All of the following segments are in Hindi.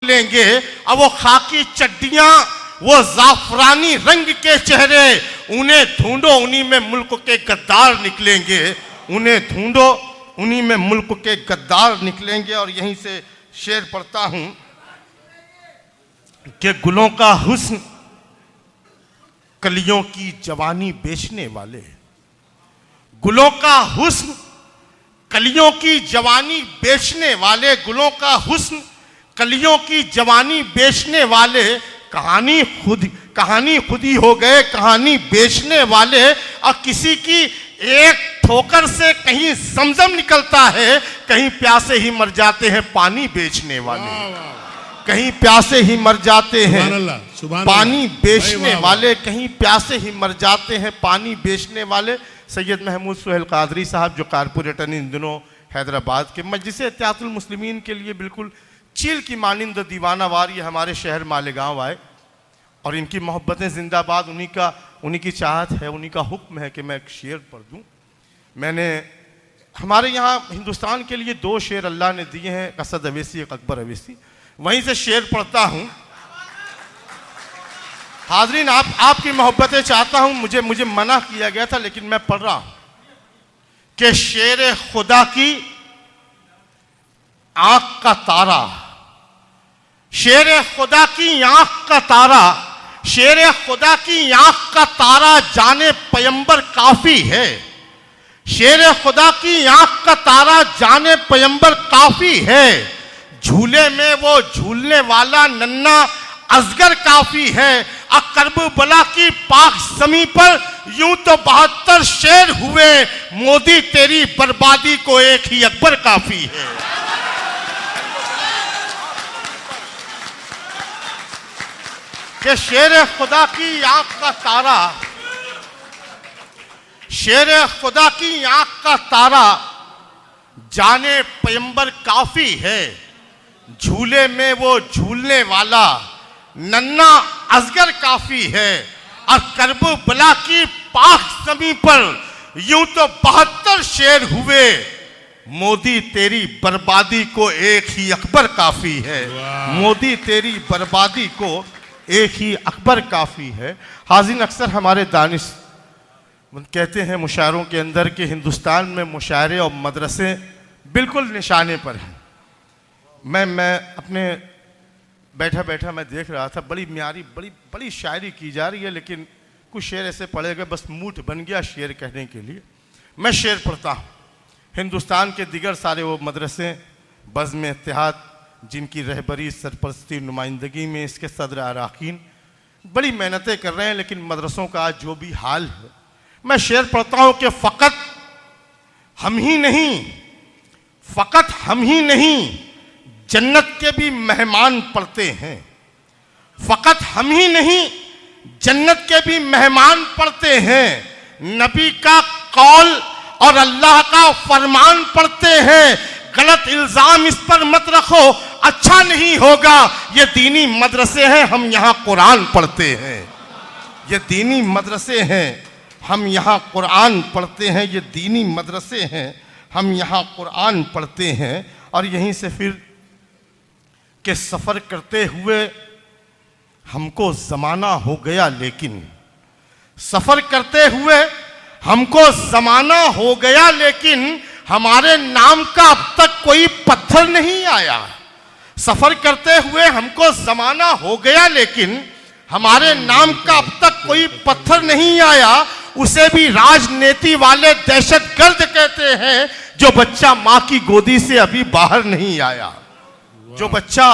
लेंगे अब वो खाकी चड्डियां, वो जाफरानी रंग के चेहरे, उन्हें ढूंढो उन्हीं में मुल्क के गद्दार निकलेंगे, उन्हें ढूंढो उन्हीं में मुल्क के गद्दार निकलेंगे। और यहीं से शेर पढ़ता हूं कि गुलों का हुस्न कलियों की जवानी बेचने वाले, गुलों का हुस्न कलियों की जवानी बेचने वाले, गुलों का हुस्न कलियों की जवानी बेचने वाले, कहानी खुद ही हो गए कहानी बेचने वाले। और किसी की एक ठोकर से कहीं समझम निकलता है, कहीं प्यासे ही मर जाते हैं पानी बेचने वाले, कहीं प्यासे ही मर जाते हैं पानी बेचने वाले, कहीं प्यासे ही मर जाते हैं पानी बेचने वाले। सैयद महमूद सुहेल कादरी साहब जो कारपोरेटर इन दिनों हैदराबाद के मजलिस इत्तेहादुल मुस्लिमीन के लिए बिल्कुल चील की मानिंद दीवाना वार ये हमारे शहर मालेगांव आए और इनकी मोहब्बतें जिंदाबाद, उन्हीं की चाहत है, उन्हीं का हुक्म है कि मैं एक शेर पढ़ दूँ। मैंने हमारे यहाँ हिंदुस्तान के लिए 2 शेर अल्लाह ने दिए हैं, असद अवैसी एक अकबर अवैसी, वहीं से शेर पढ़ता हूँ। हाजरीन आपकी मोहब्बतें चाहता हूँ, मुझे मना किया गया था लेकिन मैं पढ़ रहा हूँ कि शेर खुदा की आंख का तारा, शेर खुदा की आंख का तारा, शेर खुदा की आंख का तारा जाने पैगंबर काफी है, शेर खुदा की आंख का तारा जाने पैगंबर काफी है, झूले में वो झूलने वाला नन्ना असगर काफी है, करबला की पाक जमी पर यूं तो 72 शेर हुए, मोदी तेरी बर्बादी को एक ही अकबर काफी है। कि शेर खुदा की आंख का तारा, शेर खुदा की आंख का तारा जाने पैगंबर काफी है, झूले में वो झूलने वाला नन्ना असगर काफी है, और करबला की पाक जमी पर यूं तो 72 शेर हुए, मोदी तेरी बर्बादी को एक ही अकबर काफी है, मोदी तेरी बर्बादी को एक ही अकबर काफी है। हाज़िन अक्सर हमारे दानिश कहते हैं मुशायरों के अंदर कि हिंदुस्तान में मुशायरे और मदरसे बिल्कुल निशाने पर हैं। मैं अपने बैठा मैं देख रहा था, बड़ी म्यारी बड़ी शायरी की जा रही है, लेकिन कुछ शेर ऐसे पढ़े गए बस मूठ बन गया शेर कहने के लिए। मैं शेर पढ़ता हूँ। हिंदुस्तान के दिगर सारे वो मदरसे बज़्म इत्तेहाद जिनकी रहबरी सरपरस्ती नुमाइंदगी में इसके सदर अराकीन बड़ी मेहनतें कर रहे हैं, लेकिन मदरसों का आज जो भी हाल है, मैं शेर पढ़ता हूँ कि फ़कत हम ही नहीं जन्नत के भी मेहमान पढ़ते हैं, फ़कत हम ही नहीं जन्नत के भी मेहमान पढ़ते हैं, नबी का कौल और अल्लाह का फरमान पढ़ते हैं, गलत इल्ज़ाम इस पर मत रखो अच्छा नहीं होगा, ये दीनी मदरसे हैं हम यहाँ कुरान पढ़ते हैं, ये दीनी मदरसे हैं हम यहाँ कुरान पढ़ते हैं, ये दीनी मदरसे हैं हम यहाँ कुरान पढ़ते हैं। और यहीं से फिर के सफ़र करते हुए हमको ज़माना हो गया, लेकिन सफ़र करते हुए हमको ज़माना हो गया, लेकिन हमारे नाम का अब तक कोई पत्थर नहीं आया। सफ़र करते हुए हमको ज़माना हो गया, लेकिन हमारे नाम का अब तक कोई पत्थर नहीं आया। उसे भी राजनीति वाले दहशतगर्द कहते हैं, जो बच्चा माँ की गोदी से अभी बाहर नहीं आया, जो बच्चा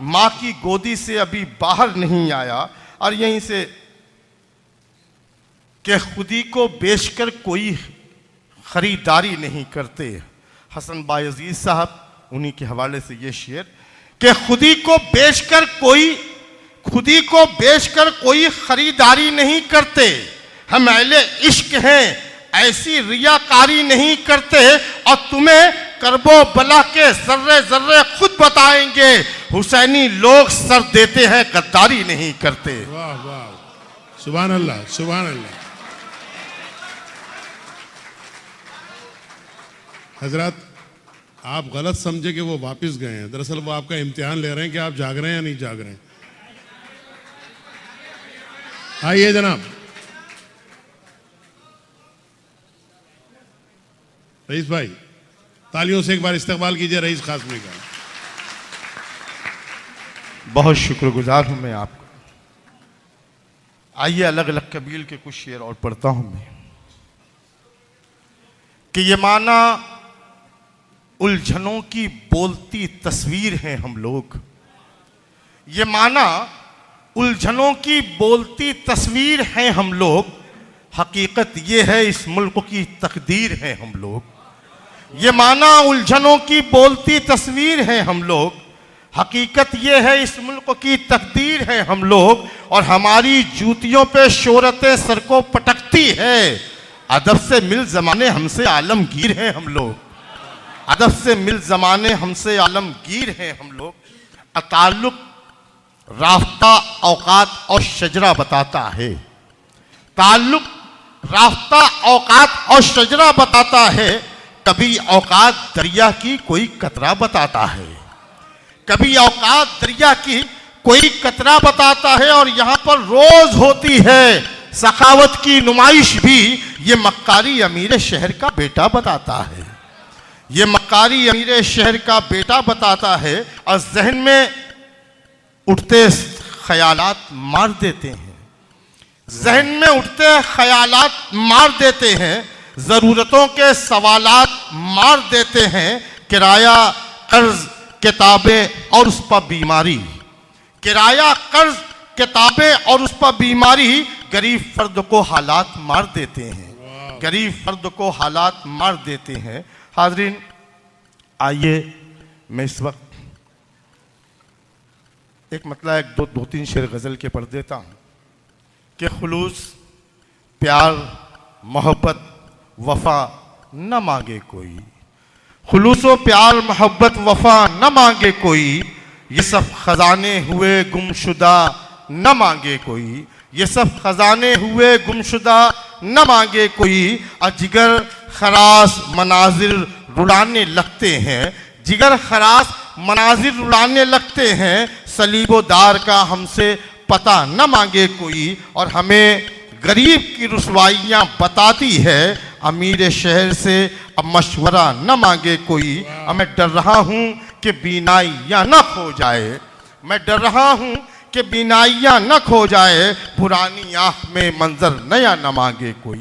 माँ की गोदी से अभी बाहर नहीं आया। और यहीं से कि खुदी को बेचकर कोई खरीदारी नहीं करते, हसन बायजीद साहब उन्हीं के हवाले से ये शेर कि खुदी को बेचकर कोई खरीदारी नहीं करते, हम अहले इश्क हैं ऐसी रियाकारी नहीं करते, और तुम्हें करबो बला के जर्रे जर्रे खुद बताएंगे, हुसैनी लोग सर देते हैं गद्दारी नहीं करते। वाह वाह, सुभान अल्लाह सुभान अल्लाह। हजरत आप गलत समझे कि वो वापस गए हैं, दरअसल वो आपका इम्तिहान ले रहे हैं कि आप जाग रहे हैं या नहीं जाग रहे हैं। आइए जनाब। रईस भाई, तालियों से एक बार इस्तकबाल कीजिए रईस कासमी का। बहुत शुक्रगुजार हूं मैं आपका। आइए अलग अलग कबील के कुछ शेर और पढ़ता हूं मैं कि ये माना उलझनों की बोलती तस्वीर हैं हम लोग। ये माना उलझनों की बोलती तस्वीर हैं हम लोग, हकीकत ये है इस मुल्क की तकदीर हैं हम लोग। ये माना उलझनों की बोलती तस्वीर हैं हम लोग, हकीकत ये है इस मुल्क की तकदीर है हम लोग। और हमारी जूतियों पे शोहरतें सर को पटकती है, अदब से मिल जमाने हमसे आलमगीर हैं हम लोग। अदब से मिल जमाने हमसे आलमगीर हैं हम लोग। ताल्लुक राफ्ता औकात और शजरा बताता है, ताल्लुक राफ्ता औकात और शजरा बताता है। कभी औकात दरिया की कोई कतरा बताता है, कभी औकात दरिया की कोई कतरा बताता है। और यहां पर रोज होती है सखावत की नुमाइश भी, ये मक्कारी अमीर शहर का बेटा बताता है, ये मक्कारी अमीर शहर का बेटा बताता है। और जहन में उठते ख्यालात मार देते हैं, जहन में उठते ख्यालात मार देते हैं, जरूरतों के सवालात मार देते हैं। किराया कर्ज किताबें और उस पर बीमारी, किराया कर्ज किताबें और उस पर बीमारी, गरीब फर्द को हालात मार देते हैं, गरीब फर्द को हालात मार देते हैं। हाजरीन, आइए मैं इस वक्त एक मतलब एक दो तीन शेर गज़ल के पढ़ देता हूँ कि खुलूस प्यार मोहब्बत वफा न मांगे कोई, खुलूस प्यार मोहब्बत वफा न मांगे कोई, ये सब खजाने हुए गुमशुदा न मांगे कोई, ये सब खजाने हुए गुमशुदा न मांगे कोई। और जिगर खरास मनाजिर रुलाने लगते हैं, जिगर खरास मनाजिर रुलाने लगते हैं, सलीबोदार का हमसे पता न मांगे कोई। और हमें गरीब की रुसवाइयाँ बताती है, अमीर शहर से अब मशवरा न मांगे कोई। अब मैं डर रहा हूँ कि बीनाइयाँ न खो जाए, मैं डर रहा हूँ कि बीनाइयाँ न खो जाए, पुरानी आँख में मंजर नया न मांगे कोई।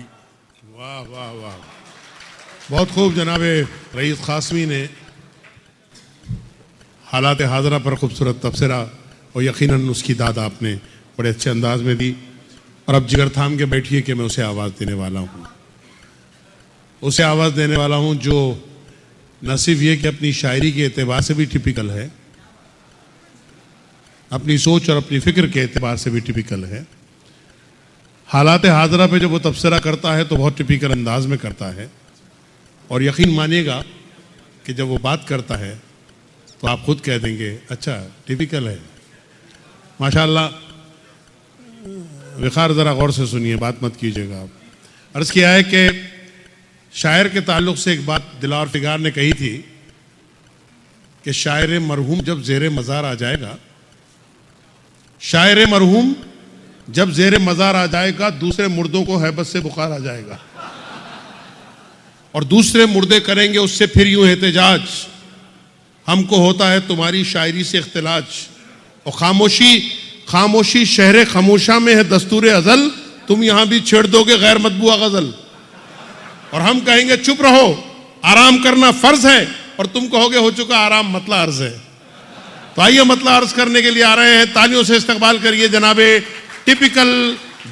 वाह वाह वाह, बहुत खूब जनाब रईस कासमी ने हालात हाजरा पर खूबसूरत तबसरा और यकीनन उसकी दाद आपने बड़े अच्छे अंदाज में दी। और अब जिगर थाम के बैठिए कि मैं उसे आवाज़ देने वाला हूँ, उसे आवाज़ देने वाला हूँ जो न सिर्फ ये कि अपनी शायरी के एतबार से भी टिपिकल है, अपनी सोच और अपनी फ़िक्र के एतबार से भी टिपिकल है। हालात हाजरा पे जब वो तबसरा करता है तो बहुत टिपिकल अंदाज में करता है। और यकीन मानिएगा कि जब वो बात करता है तो आप खुद कह देंगे अच्छा टिपिकल है। माशाअल्लाह। विखार ज़रा गौर से सुनिए, बात मत कीजिएगा आप। अर्ज़ किया है कि शायर के ताल्लुक़ से एक बात दिलावर फिगार ने कही थी कि शायर मरहूम जब ज़ेरे मज़ार आ जाएगा, शायर मरहूम जब ज़ेरे मज़ार आ जाएगा, दूसरे मुर्दों को हैबत से बुखार आ जाएगा और दूसरे मुर्दे करेंगे उससे फिर यूं एहतजाज, हमको होता है तुम्हारी शायरी से इख्तिलाज। और खामोशी खामोशी शहर खामोशा में है दस्तूर अज़ल, तुम यहां भी छेड़ दोगे गैर मतबूआ गज़ल। और हम कहेंगे चुप रहो, आराम करना फर्ज है, और तुम कहोगे हो चुका आराम, मतला अर्ज है। तो आइए मतला अर्ज करने के लिए आ रहे हैं, तालियों से इस्तकबाल करिए जनाबे टिपिकल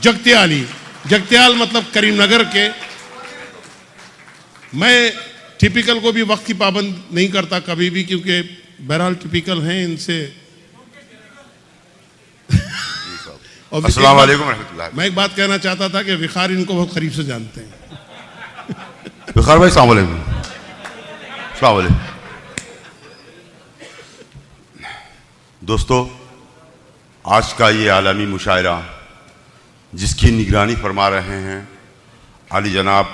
जगत्याली। जगत्याल मतलब करीमनगर के। मैं टिपिकल को भी वक्त की पाबंद नहीं करता कभी भी, क्योंकि बहरहाल टिपिकल हैं इनसे। अस्सलाम वालेकुम रहमतुल्लाह। मैं एक बात कहना चाहता था कि विखार इनको बहुत करीब से जानते हैं। विखार भाई अस्सलाम वालेकुम। अस्सलाम वालेकुम। दोस्तों, आज का ये आलमी मुशायरा जिसकी निगरानी फरमा रहे हैं आली जनाब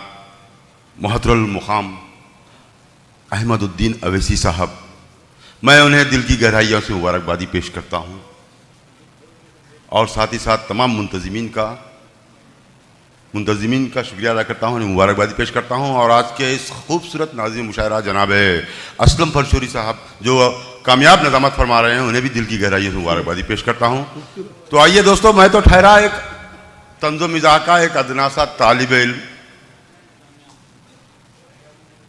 मोहतरम मुकाम अहमदुद्दीन अवैसी साहब, मैं उन्हें दिल की गहराइयों से मुबारकबादी पेश करता हूँ और साथ ही साथ तमाम मुंतज़िमीन का शुक्रिया अदा करता हूँ, उन्हें मुबारकबादी पेश करता हूँ। और आज के इस खूबसूरत नाज़िम मुशायरा जनाब असलम फरशोरी साहब जो कामयाब नज़ामत फरमा रहे हैं, उन्हें भी दिल की गहराइयों से मुबारकबादी पेश करता हूँ। तो आइए दोस्तों, मैं तो ठहरा एक तंज़ो मिज़ाह का एक अदना सा तालिब इल्म।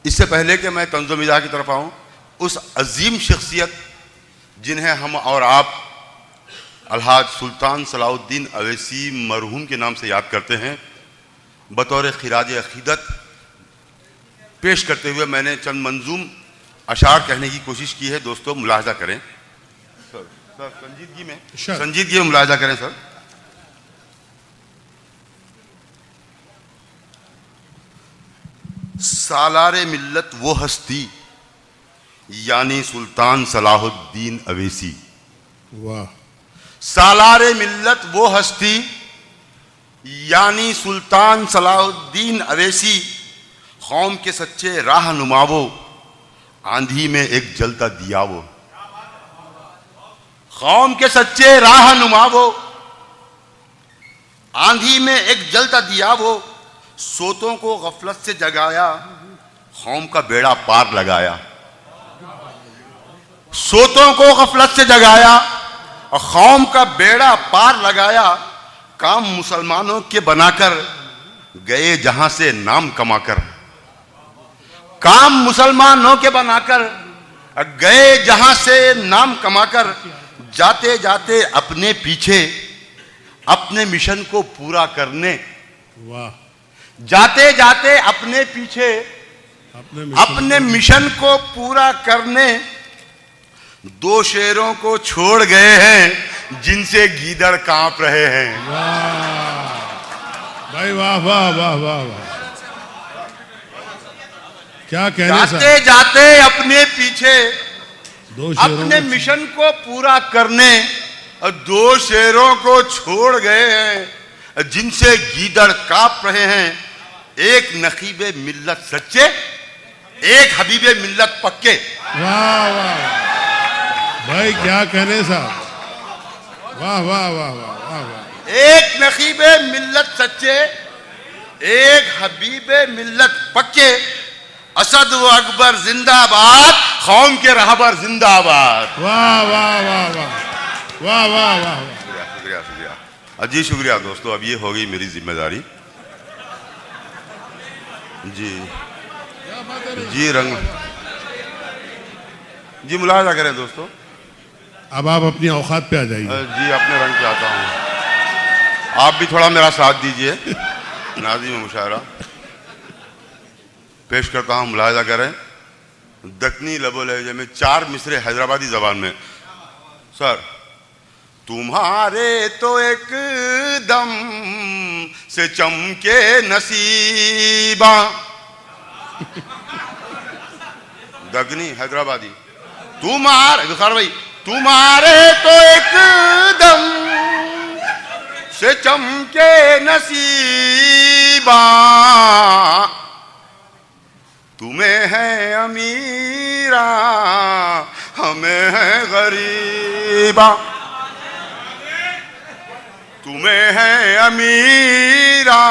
इससे पहले कि मैं तंज़ो मिज़ाह की तरफ आऊँ, उस अजीम शख्सियत जिन्हें हम और आप अलहाज सुल्तान सलाहुद्दीन अवैसी मरहूम के नाम से याद करते हैं, बतौर खिराज अकीदत पेश करते हुए मैंने चंद मंजूम अशार कहने की कोशिश की है। दोस्तों मुलाहजा करें सर, संजीदगी में मुलाहजा करें सर। सालारे मिल्लत वो हस्ती यानी सुल्तान सलाहुद्दीन अवैसी। वाह। सालारे मिल्लत वो हस्ती यानी सुल्तान सलाहुद्दीन अवैसी, कौम के सच्चे राह नुमावो, आंधी में एक जलता दिया वो। कौम के सच्चे राह नुमावो, आंधी में एक जलता दिया वो, सोतों को गफलत से जगाया, कौम का बेड़ा पार लगाया। सोतों को गफलत से जगाया और कौम का बेड़ा पार लगाया, काम मुसलमानों के बनाकर गए जहां से नाम कमाकर। काम मुसलमानों के बनाकर गए जहां से नाम कमाकर, जाते जाते अपने पीछे अपने मिशन को पूरा करने। वाह। जाते जाते अपने पीछे अपने मिशन को पूरा करने, दो शेरों को छोड़ गए हैं जिनसे गीदड़ कांप रहे हैं। वाह भाई, वाह वाह वाह वाह वाह, क्या कहने। जाते जाते अपने पीछे अपने मिशन को पूरा करने, और दो शेरों को छोड़ गए हैं जिनसे गीदड़ कांप रहे हैं। एक नकीबे मिल्लत सच्चे, एक हबीबे मिल्लत पक्के। वाह वाह भाई, क्या कहने साहब। वाह वाह वाह वाह वाह वाह। एक नकीबे मिल्लत सच्चे, एक हबीबे मिल्लत पक्के, असद व अकबर जिंदाबाद, कौम के रहबर जिंदाबाद। वाह वाह वाह वाह वाह वाह वाह। शुक्रिया शुक्रिया अजी, शुक्रिया दोस्तों। अब ये हो गई मेरी जिम्मेदारी जी जी। रंग जी, मुलाहजा करें दोस्तों। अब आप अपनी औकात पे आ जाइए जी। अपने रंग पे आता हूँ, आप भी थोड़ा मेरा साथ दीजिए। नाज़िम मुशायरा पेश करता हूँ, मुलाहजा करें। दक्कनी लबो लहजे में 4 मिसरे हैदराबादी जबान में। सर, तुम्हारे तो एक दम से चमके नसीबा। दक्कनी हैदराबादी। तुम्हारे बुखार भाई, तुम्हारे तो एक दम से चमके नसीबा, तुम्हें है अमीरा हमें है गरीबा। तुम्हें है अमीरा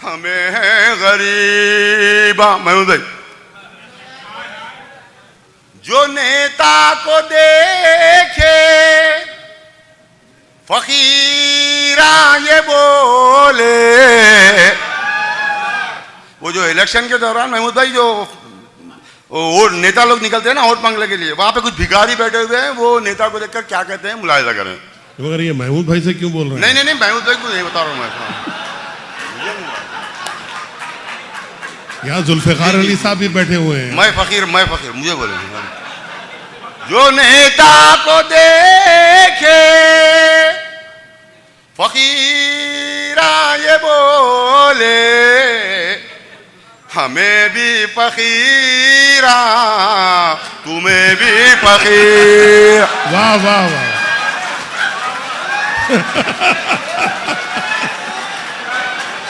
हमें है गरीबा। महमूद भाई, जो नेता को देखे फकीरा ये बोले। वो जो इलेक्शन के दौरान महमूद भाई जो वो नेता लोग निकलते हैं ना वोट मांगने के लिए, वहां पे कुछ भिखारी बैठे हुए हैं, वो नेता को देखकर क्या कहते हैं, मुलाहिजा करें। मगर ये महमूद भाई से क्यों बोल रहे हैं? नहीं नहीं नहीं, महमूद भाई को नहीं बता रहा हूं मैं। यहाँ जुल्फिकार अली साहब भी बैठे हुए हैं। मैं फकीर मुझे बोले। जो नेता को देखे फकीरा ये बोले, हमें भी फकीरा तुम्हें भी फकीर। वाह वाह वाह।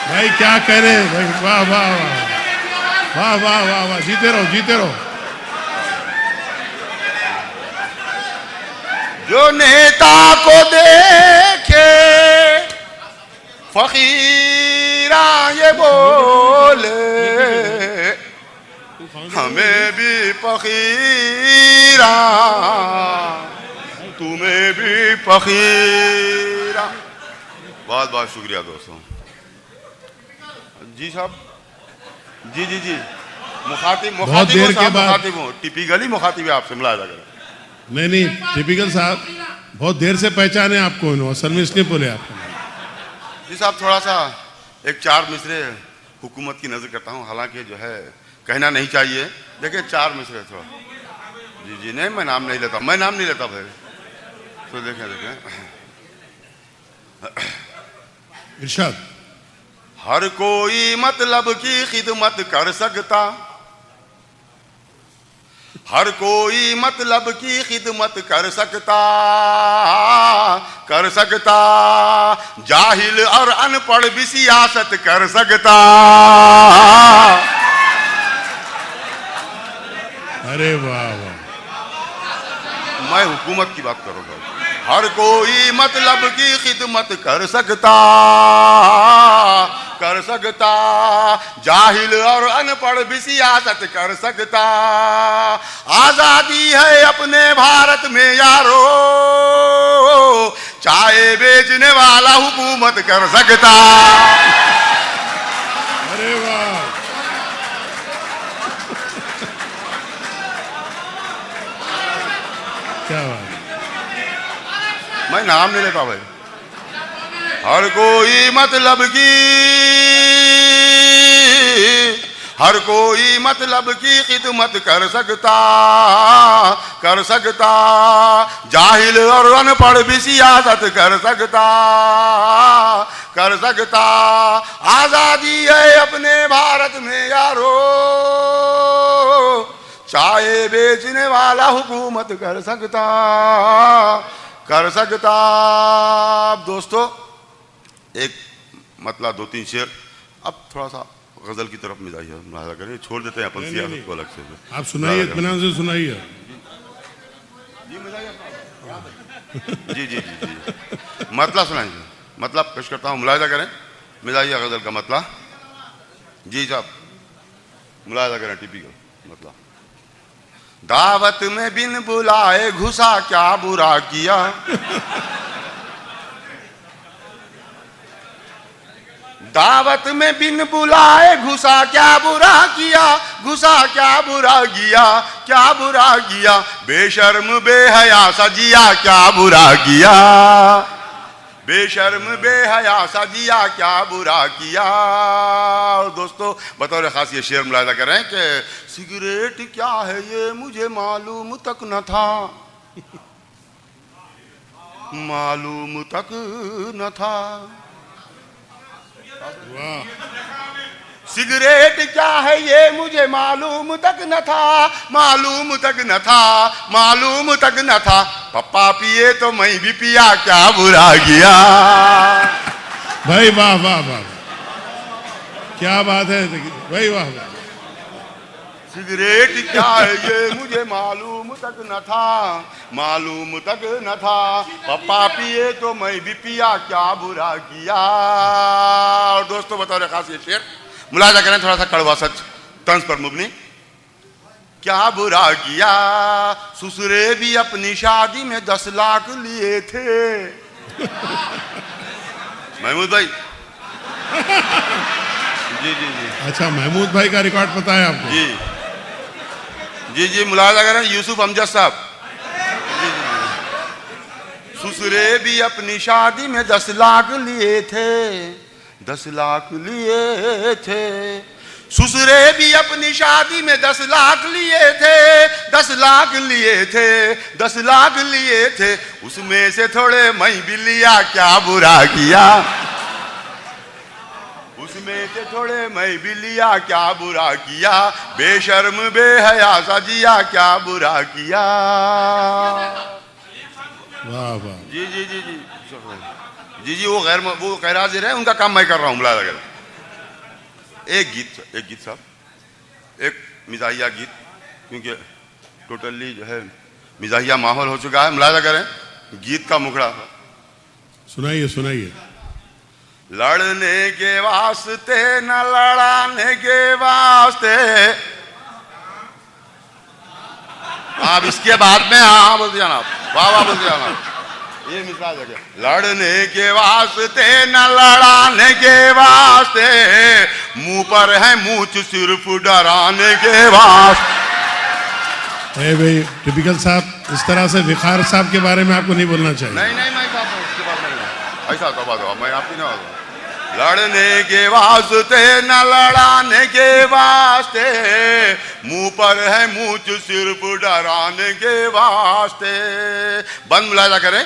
भाई क्या करें भाई, वाह वाह वाह। वाह वाह वाह वाह, जीते रहो जीते रहो। जो नेता को देखे फकीरा ये बोले, हमें भी फकीरा तुम्हें भी फकीरा। बहुत बहुत शुक्रिया दोस्तों। जी साहब, जी जी जी, मुखातिब बहुत देर के बाद मुखातिब हूँ, टिपिकली मुखातिब है आपसे मुलाहिजा करें। नहीं, टिपिकल साहब बहुत देर से पहचाने आपको, इन्होंने असल में इसलिए बोले आपको। जी साहब, थोड़ा सा एक चार मिसरे हुकूमत की नजर करता हूँ, हालांकि जो है कहना नहीं चाहिए, देखिए चार मिसरे थोड़ा। जी जी, नहीं मैं नाम नहीं लेता, मैं नाम नहीं लेता भाई, तो देखें देखें। इरशाद। हर कोई मतलब की खिदमत कर सकता, हर कोई मतलब की खिदमत कर सकता, कर सकता, जाहिल और अनपढ़ भी सियासत कर सकता। अरे वाह वाह, मैं हुकूमत की बात करूंगा। हर कोई मतलब की खिदमत कर सकता, कर सकता, जाहिल और अनपढ़ भी सियासत कर सकता। आजादी है अपने भारत में यारो, चाय बेचने वाला हुकूमत कर सकता। अरे वाह, क्या बात। मैं नाम नहीं लेता भाई। हर कोई मतलब की, हर कोई मतलब की खिदमत कर सकता, कर सकता, जाहिल और अनपढ़ भी सियासत कर सकता, कर सकता। आजादी है अपने भारत में यारो, चाय बेचने वाला हुकूमत कर सकता, कर सकता। दोस्तों एक मतलब दो तीन शेर, अब थोड़ा सा गजल की तरफ मुलाहिजा करें, छोड़ देते हैं अपन सियासत को अलग से। आप सुनाइए, इत्मीनान से सुनाइए। जी जी जी जी, मतलब सुनाइए, मतलब पेश करता हूँ, मुलाहिजा करें, मिजाइए गजल का मतलब। जी साहब, मुलाहिजा करें टिपिकल मतलब। दावत में बिन बुलाए घुसा, क्या बुरा किया, दावत में बिन बुलाए घुसा, क्या बुरा किया, घुसा क्या बुरा किया, क्या बुरा किया, बेशर्म बेहया सजिया, क्या बुरा किया, बेशर्म बेहया सजिया, क्या बुरा किया। और दोस्तों बतौर खास ये शेर मुलाहिजा कर रहे हैं कि सिगरेट क्या है ये मुझे मालूम तक न था, मालूम तक न था। सिगरेट क्या है ये मुझे मालूम तक न था, मालूम तक न था, मालूम तक न था, पप्पा पिए तो मैं भी पिया, क्या बुरा किया। भाई वाह वाह वाह, क्या बात है भाई, वाह वाह। सिगरेट क्या है ये मुझे मालूम तक न था, मालूम तक न था, पप्पा पिए तो मैं भी पिया, क्या बुरा किया। और दोस्तों बतौर खास ये शेर मुलाहिजा करें, थोड़ा सा कड़वा सच तंज पर मुबनी। क्या बुरा किया, ससुरे भी अपनी शादी में 10 लाख लिए थे। महमूद भाई, जी जी जी, अच्छा महमूद भाई का रिकॉर्ड पता है आपको? जी जी जी, मुलाहिजा करें यूसुफ अमजद साहब। जी जी, ससुरे भी अपनी शादी में 10 लाख लिए थे, 10 लाख लिए थे, ससुरे भी अपनी शादी में 10 लाख लिए थे, 10 लाख लिए थे, 10 लाख लिए थे, उसमें से थोड़े मैं भी लिया, क्या बुरा किया, उसमें से थोड़े मैं भी लिया, क्या बुरा किया, बेशर्म बेहया सजिया, क्या बुरा किया। वाह वाह, जी जी जी जी जी जी, वो गैर हाजिर है, उनका काम मैं कर रहा हूँ मुलाहिजा करें। एक गीत साहब, एक मिजाहिया गीत, क्योंकि टोटली जो है मिजाहिया माहौल हो चुका है, मुलाजा करें गीत का मुखड़ा। सुनाइए सुनाइए। लड़ने के वास्ते न लड़ाने के वास्ते, आप इसके बाद में हाँ बोलते जाना, वाह वाह बोलते जाना, ये मिसाल है। लड़ने के वास्ते न लड़ाने के वास्ते, मुंह पर है मूंछ सिर्फ डराने के वास्ते। भाई टिपिकल साहब, इस तरह से विखार साहब के बारे में आपको नहीं बोलना चाहिए। नहीं नहीं मैं साहब इसके बाद नहीं, ऐसा तो बात हो, मैं आपकी नहीं। लड़ने के वास्ते न लड़ाने के वास्ते, मुंह पर है मूंछ सिर्फ डराने के वास्ते। बंद मुलाजा करें।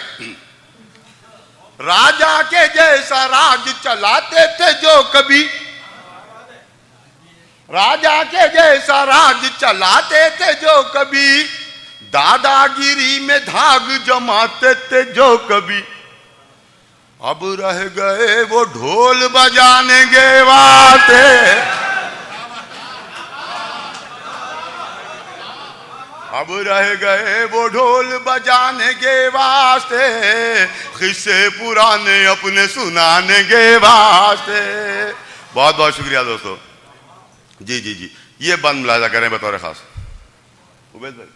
राजा के जैसा राज चलाते थे जो कभी, राजा के जैसा राज चलाते थे जो कभी, दादागिरी में धाग जमाते थे जो कभी, अब रह गए वो ढोल बजाने के वास्ते। अब रह गए वो ढोल बजाने के वास्ते, किस्से पुराने अपने सुनाने के वास्ते। बहुत बहुत शुक्रिया दोस्तों। जी जी जी, ये बंद मुलाजा करें बतौर खास। उबैद भाई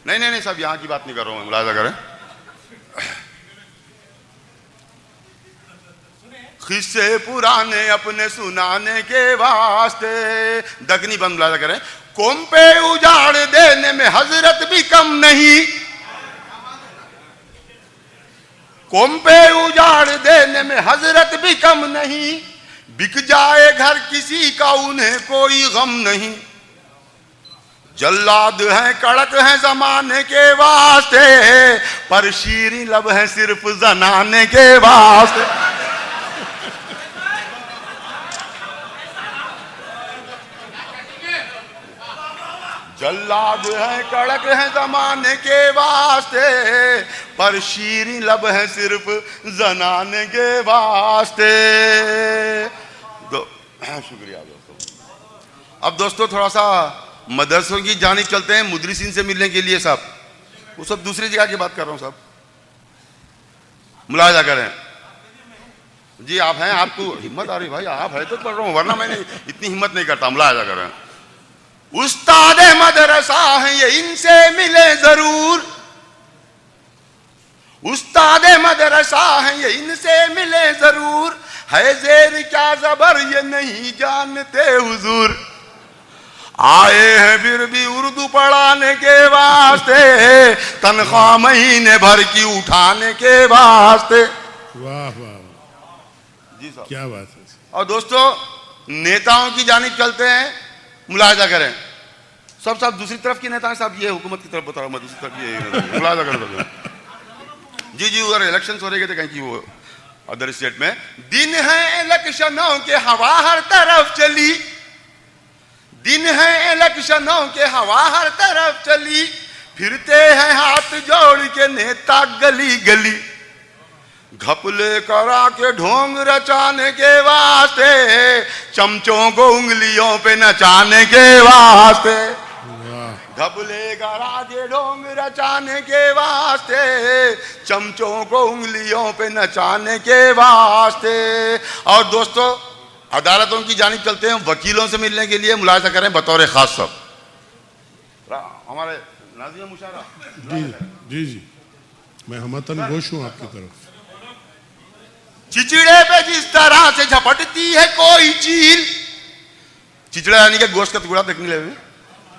नहीं नहीं नहीं सब यहाँ की बात नहीं कर रहा हूँ, मुलाजा करें। किस्से पुराने अपने सुनाने के वास्ते। दगनी बंद मुलाजा करें। कौम पे उजाड़ देने में हजरत भी कम नहीं, कौम पे उजाड़ देने में हजरत भी कम नहीं, बिक जाए घर किसी का उन्हें कोई गम नहीं। जल्लाद हैं कड़क हैं जमाने के वास्ते, पर शीरी लब है सिर्फ जनाने के वास्ते। जल्लाद हैं कड़क हैं जमाने के वास्ते, पर शीरी लब है सिर्फ जनाने के वास्ते। शुक्रिया दोस्तों। अब दोस्तों थोड़ा सा मदरसों की जानिब चलते हैं, मुदरिसीन से मिलने के लिए साहब। वो सब दूसरी जगह की बात कर रहा हूँ साहब, मुलाजा करें। जी आप हैं, आपको हिम्मत आ रही भाई, आप है तो पढ़ रहा हूँ, वरना मैंने इतनी हिम्मत नहीं करता। मुलाजा करें। उस्ताद मदरसा है ये इनसे मिले जरूर, उस्ताद मदरसा है ये इनसे मिले जरूर, है जेर क्या जबर ये नहीं जानते हुजूर। आए हैं फिर भी उर्दू पढ़ाने के वास्ते, तनख्वाह महीने भर की उठाने के वास्ते। वाह वाह जी साहब, क्या बात है। और दोस्तों नेताओं की जानिब चलते हैं, मुलाजा करें। सब दूसरी तरफ के नेता हैं साहब, ये हुकूमत की तरफ बता रहा हूं मैं, दूसरी तरफ ये मुलाजा करें। जी जी उधर इलेक्शन हो रहे थे कहीं की, वो अदर स्टेट में। दिन है इलेक्शनों के हवा हर तरफ चली, दिन है इलेक्शनों के हवा हर तरफ चली, फिरते हैं हाथ जोड़ के नेता गली गली, घपले करा के ढोंग रचाने के वास्ते, चमचों को उंगलियों पे नचाने के वास्ते। घपले करा के ढोंग रचाने के वास्ते, चमचों को उंगलियों पे नचाने के वास्ते। और दोस्तों अदालतों की जानिब चलते हैं, वकीलों से मिलने के लिए। मुलाजा करें बतौर खास सब हमारे नाज़िम मुशारा। जी जी जी, मैं हमतन गोश हूँ आपकी तरफ। चिचड़े पे जिस तरह से झपटती है कोई चील, चिचड़ा यानी कि गोश्त का टुकड़ा देखने लगे,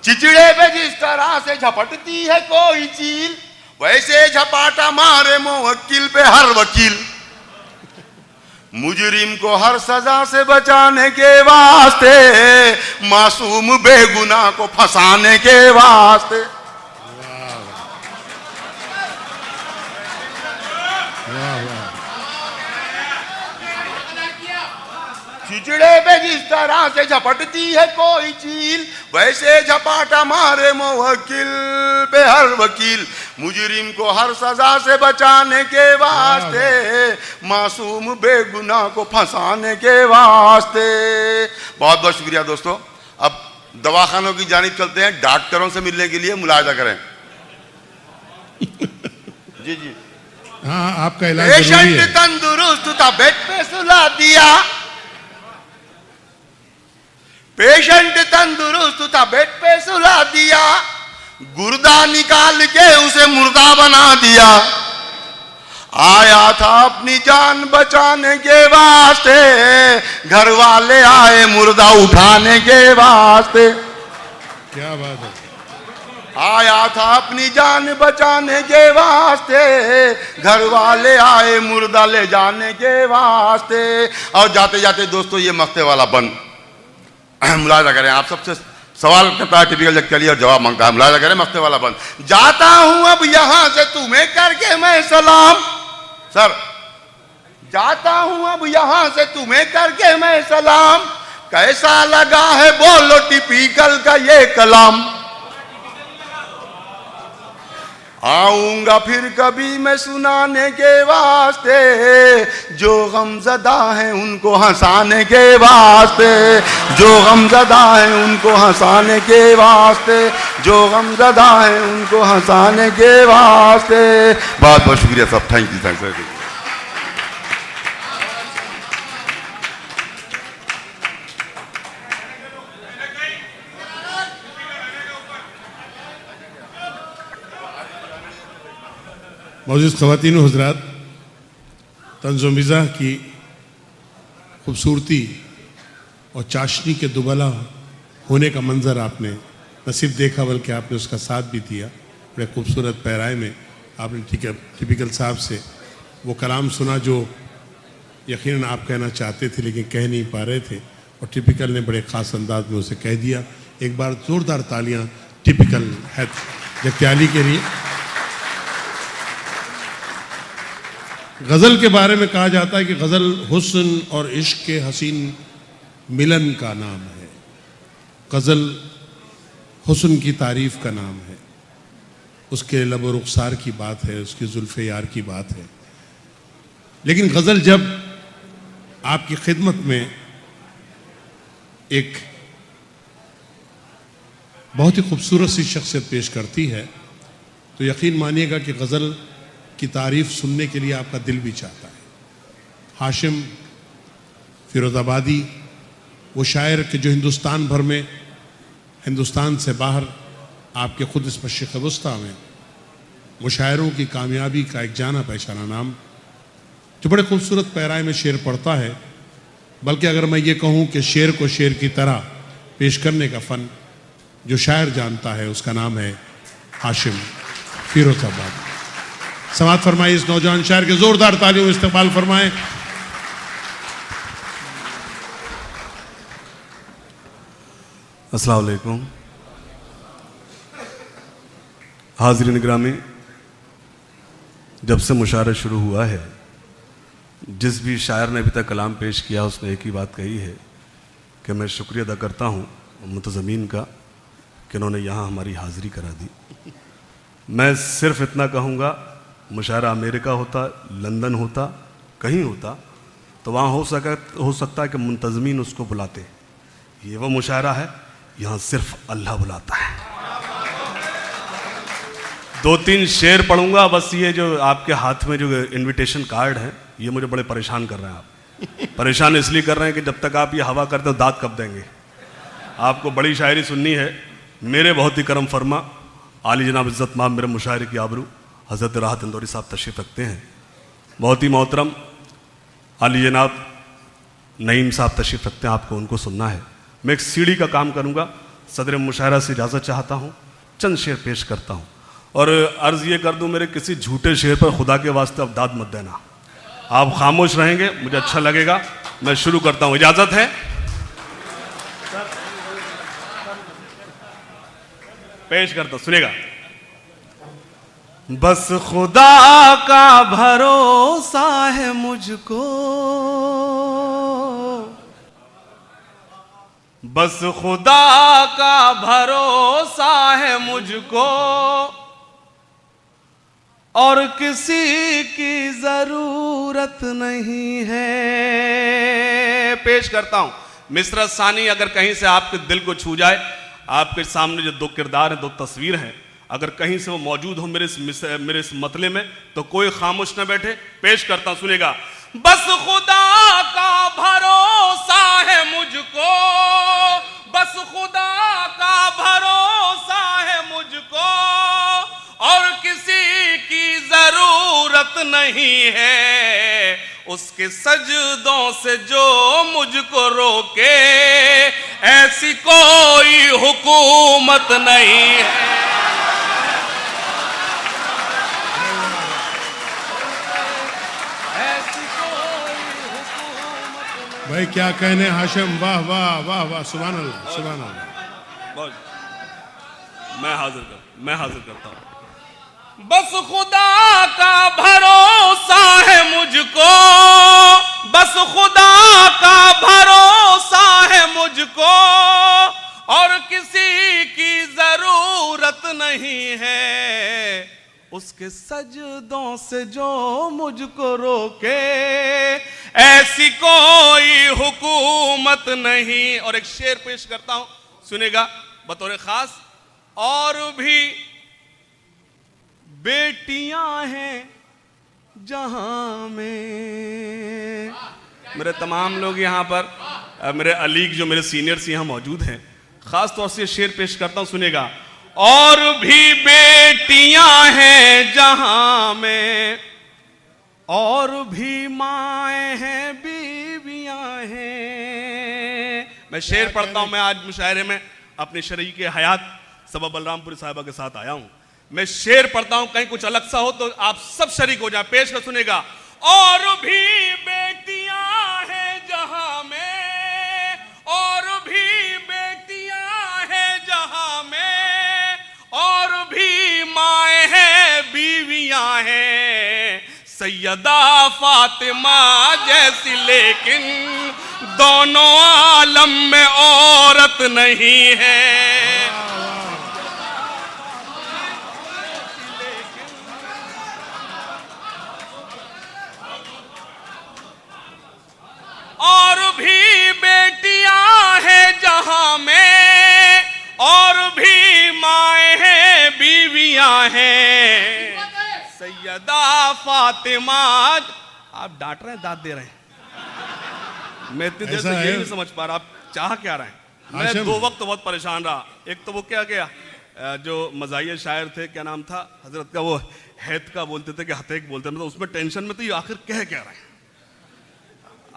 चिचड़े पे जिस तरह से झपटती है कोई चील, वैसे झपाटा मारे मुवक्किल पे हर वकील। मुजरिम को हर सजा से बचाने के वास्ते, मासूम बेगुनाह को फंसाने के वास्ते। चिचड़े पे जिस तरह से झपटती है कोई चील, वैसे झपाटा मारे मुवक्किल पे हर वकील। मुजरिम को हर सजा से बचाने के वास्ते, मासूम बेगुनाह को फंसाने के वास्ते। बहुत बहुत शुक्रिया दोस्तों। अब दवाखानों की जानिब चलते हैं, डॉक्टरों से मिलने के लिए मुलाजा करें। जी जी, हाँ, आपका इलाज जरूरी है। पेशेंट तंदुरुस्त था, बेड पे सुला दिया। पेशेंट तंदुरुस्त था, बेड पे सुला दिया। गुर्दा निकाल के उसे मुर्दा बना दिया। आया था अपनी जान बचाने के वास्ते, घर वाले आए मुर्दा उठाने के वास्ते। क्या बात है। आया था अपनी जान बचाने के वास्ते, घर वाले आए मुर्दा ले जाने के वास्ते। और जाते जाते दोस्तों ये मस्ते वाला बंद मुलाजा करें, आप सबसे सवाल करता है टिपिकल जगताली और जवाब मांगता है, मुलाजा करें मस्ते वाला बंद। जाता हूं अब यहां से तुम्हें करके मैं सलाम। सर, जाता हूं अब यहां से तुम्हें करके मैं सलाम। कैसा लगा है बोलो टिपिकल का ये कलाम। आऊंगा फिर कभी मैं सुनाने के वास्ते, जो गमज़दा हैं उनको हंसाने के वास्ते। जो गमज़दा हैं उनको हंसाने के वास्ते। जो गमज़दा हैं उनको हंसाने के वास्ते। बहुत बहुत शुक्रिया सब, थैंक यू, थैंक यू। मौजूद ख़वातीन व हज़रात, तंज़-ओ-मिज़ाह की खूबसूरती और चाशनी के दुबला होने का मंज़र आपने न सिर्फ देखा बल्कि आपने उसका साथ भी दिया। बड़े खूबसूरत पैराए में आपने टिपिकल साहब से वो कलाम सुना जो यकीनन आप कहना चाहते थे लेकिन कह नहीं पा रहे थे, और टिपिकल ने बड़े ख़ास अंदाज में उसे कह दिया। एक बार ज़ोरदार तालियां टिपिकल है जगत्याली के लिए। गज़ल के बारे में कहा जाता है कि गज़ल हुस्न और इश्क के हसीन मिलन का नाम है। गज़ल हुस्न की तारीफ़ का नाम है, उसके लब व रुखसार की बात है, उसकी जुल्फ़े यार की बात है। लेकिन गज़ल जब आपकी खिदमत में एक बहुत ही खूबसूरत सी शख्सियत पेश करती है तो यकीन मानिएगा कि गज़ल की तारीफ़ सुनने के लिए आपका दिल भी चाहता है। हाशिम फिरोज़ाबादी, वो शायर कि जो हिंदुस्तान भर में, हिंदुस्तान से बाहर आपके ख़ुद इस मशरिक़ वस्ता में मुशायरों की कामयाबी का एक जाना पहचाना नाम, जो बड़े खूबसूरत पैराए में शेर पढ़ता है। बल्कि अगर मैं ये कहूँ कि शेर को शेर की तरह पेश करने का फ़न जो शायर जानता है उसका नाम है हाशिम फिरोज़ाबादी। समाअत फरमाइए इस नौजवान शायर के ज़ोरदार तालियों में इस्तक़बाल फरमाएं। अस्सलाम वालेकुम। हाज़रीन ग्रामी, जब से मुशायरा शुरू हुआ है, जिस भी शायर ने अभी तक कलाम पेश किया उसने एक ही बात कही है कि मैं शुक्रिया अदा करता हूँ मुंतज़मीन का कि उन्होंने यहाँ हमारी हाज़िरी करा दी। मैं सिर्फ इतना कहूँगा, मुशायरा अमेरिका होता, लंदन होता, कहीं होता तो वहाँ हो सकता है कि मुंतज़मीन उसको बुलाते। ये वो मुशायरा है, यहाँ सिर्फ अल्लाह बुलाता है। 2-3 शेर पढ़ूंगा बस। ये जो आपके हाथ में जो इनविटेशन कार्ड है ये मुझे बड़े परेशान कर रहे हैं। आप परेशान इसलिए कर रहे हैं कि जब तक आप ये हवा करते हो दांत कब देंगे। आपको बड़ी शायरी सुननी है। मेरे बहुत ही करम फरमा आली जनाब इज़्ज़त माब मेरे मुशायरे की आबरू हज़रत राहत इंदौरी साहब तशरीफ़ रखते हैं। बहुत ही मोहतरम आली जनाब नईम साहब तशरीफ़ रखते हैं, आपको उनको सुनना है। मैं एक सीढ़ी का काम करूँगा। सदर मुशायरा से इजाज़त चाहता हूँ, चंद शेर पेश करता हूँ और अर्ज़ ये कर दूँ, मेरे किसी झूठे शेर पर खुदा के वास्ते अब दाद मत देना। आप खामोश रहेंगे, मुझे अच्छा लगेगा। मैं शुरू करता हूँ, इजाज़त है? पेश करता हूँ, सुनिएगा। बस खुदा का भरोसा है मुझको, बस खुदा का भरोसा है मुझको, और किसी की जरूरत नहीं है। पेश करता हूं मिसरा सानी, अगर कहीं से आपके दिल को छू जाए आपके सामने जो दो किरदार हैं, दो तस्वीर हैं, अगर कहीं से वो मौजूद हो मेरे इस मतले में, तो कोई खामोश न बैठे। पेश करता हूं, सुनेगा। बस खुदा का भरोसा है मुझको, बस खुदा का भरोसा है मुझको, और किसी की जरूरत नहीं है, उसके सजदों से जो मुझको रोके, ऐसी कोई हुकूमत नहीं है। भाई क्या कहने हाशिम, वाह वाह वाह वाह, सुभान अल्लाह सुभान अल्लाह। मैं हाजिर करता हूं। बस खुदा का भरोसा है मुझको, बस खुदा का भरोसा है मुझको, और किसी की जरूरत नहीं है, उसके सजदों से जो मुझको रोके, ऐसी कोई हुकूमत नहीं। और एक शेर पेश करता हूं, सुनेगा बतौर खास। और भी बेटियां हैं जहां में, मेरे तमाम लोग यहां पर, मेरे अलीग जो मेरे सीनियर्स यहां मौजूद हैं, खास तौर से शेर पेश करता हूं, सुनेगा। और भी बेटियां हैं जहां में, और भी माएँ हैं, बीवियां हैं। मैं शेर पढ़ता हूं। मैं आज मुशायरे में अपने शरीक हयात सबा बलरामपुरी साहिबा के साथ आया हूं। मैं शेर पढ़ता हूं, कहीं कुछ अलग सा हो तो आप सब शरीक हो जाए। पेश कर, सुनेगा। और भी बेटियां हैं जहां में, और भी बेटियां हैं जहां में, और भी माएँ हैं, बीवियां हैं, सैयदा फातिमा जैसी, लेकिन दोनों आलम में औरत नहीं है। और भी बेटियां हैं जहां में, और भी माएँ हैं, बीवियां हैं, सैयदा फातिमा। आप डांट रहे हैं, दाद दे रहे हैं। मैं इतनी देर से यही नहीं समझ पा रहा आप चाह क्या रहे हैं। मैं दो वक्त बहुत परेशान रहा। एक तो वो क्या गया, जो मज़ाहिया शायर थे, क्या नाम था हजरत का, वो हैत का बोलते थे कि हतेक बोलते थे, मतलब उसमें टेंशन में तो ये आखिर कह क्या रहे हैं।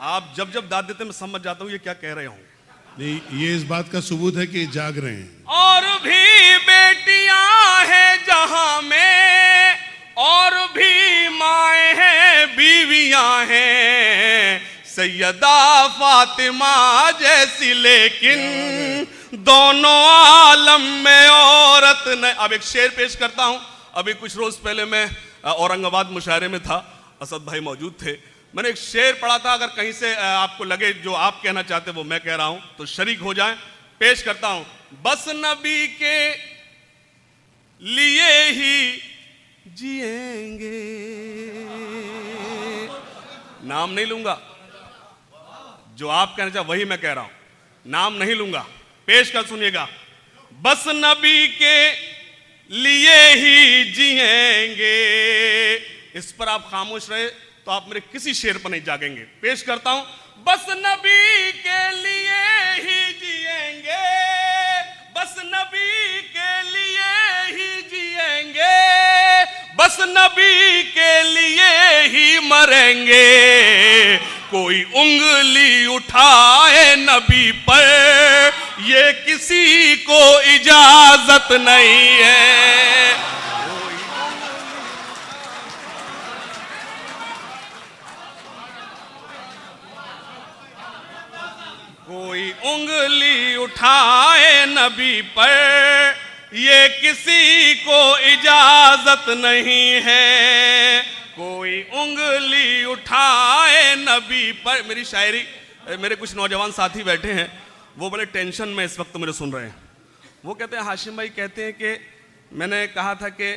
आप जब जब दाद देते मैं समझ जाता हूँ ये क्या कह रहे होंगे। नहीं, ये इस बात का सबूत है कि जाग रहे हैं। और भी बेटियां हैं जहां में, और भी माएँ हैं, बीवियां हैं, सैयदा फातिमा जैसी, लेकिन दोनों आलम में औरत नहीं। अब एक शेर पेश करता हूं। अभी कुछ रोज पहले मैं औरंगाबाद मुशायरे में था, असद भाई मौजूद थे। मैंने एक शेर पढ़ा था, अगर कहीं से आपको लगे जो आप कहना चाहते वो मैं कह रहा हूं तो शरीक हो जाएं। पेश करता हूं। बस नबी के लिए ही जिएंगे, नाम नहीं लूंगा, जो आप कहना चाहे वही मैं कह रहा हूं, नाम नहीं लूंगा। पेश कर, सुनिएगा। बस नबी के लिए ही जिएंगे। इस पर आप खामोश रहे तो आप मेरे किसी शेर पर नहीं जागेंगे। पेश करता हूं। बस नबी के लिए ही जिएंगे, बस नबी के लिए ही जिएंगे, बस नबी के लिए ही मरेंगे। कोई उंगली उठाए नबी पर, ये किसी को इजाजत नहीं है। कोई उंगली उठाए नबी पर, ये किसी को इजाजत नहीं है। कोई उंगली उठाए नबी पर। मेरी शायरी, मेरे कुछ नौजवान साथी बैठे हैं, वो बड़े टेंशन में इस वक्त मेरे सुन रहे हैं। वो कहते हैं, हाशिम भाई कहते हैं कि मैंने कहा था कि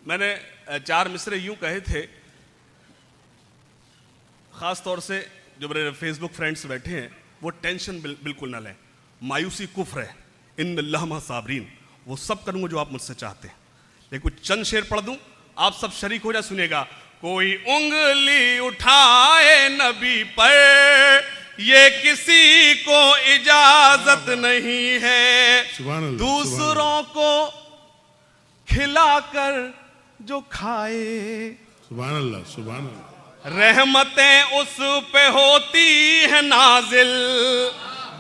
मैंने 4 मिसरे यूं कहे थे, ख़ास तौर से जो मेरे फेसबुक फ्रेंड्स बैठे हैं, वो टेंशन बिल्कुल ना लें। मायूसी कुफ्र है, इन अल्लाह साबरीन, वो सब करूंगा जो आप मुझसे चाहते हैं। लेकिन कुछ चंद शेर पढ़ दूं, आप सब शरीक हो जाए, सुनेगा। कोई उंगली उठाए नबी पर, ये किसी को इजाजत नहीं है। दूसरों को खिलाकर जो खाए, सुभान अल्लाह, सुभान अल्लाह, रहमतें उस पे होती है नाजिल।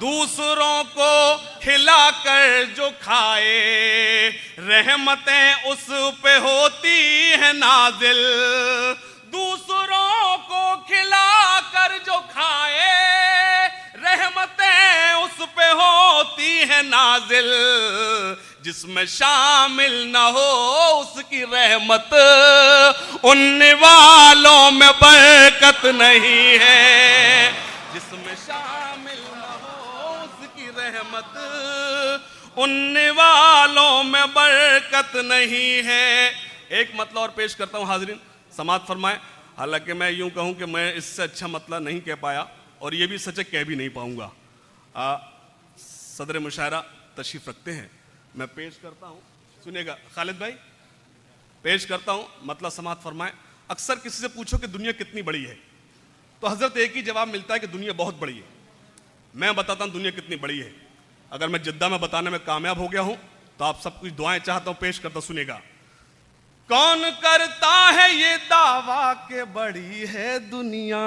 दूसरों को खिलाकर जो खाए, रहमतें उस पे होती है नाजिल। दूसरों को खिलाकर जो खाए, रहमतें उस पे होती है नाजिल। जिसमें शामिल न हो उसकी रहमत, उनने वालों में बरकत नहीं है। जिसमें शामिल न हो उसकी रहमत, उनने वालों में बरकत नहीं है। एक मतला और पेश करता हूं हाजरीन, समाअत फरमाएं। हालांकि मैं यूं कहूं कि मैं इससे अच्छा मतला नहीं कह पाया, और ये भी सच है कह भी नहीं पाऊंगा। सदर मुशायरा तशरीफ रखते हैं, मैं पेश करता हूं, सुनिएगा। खालिद भाई, पेश करता हूं, मतलब समाअत फरमाएं। अक्सर किसी से पूछो कि दुनिया कितनी बड़ी है, तो हजरत एक ही जवाब मिलता है कि दुनिया बहुत बड़ी है। मैं बताता हूं दुनिया कितनी बड़ी है। अगर मैं जिद्दा में बताने में कामयाब हो गया हूं तो आप सब कुछ दुआएं चाहता हूं, पेश करता, सुनेगा। कौन करता है ये दावा के बड़ी है दुनिया।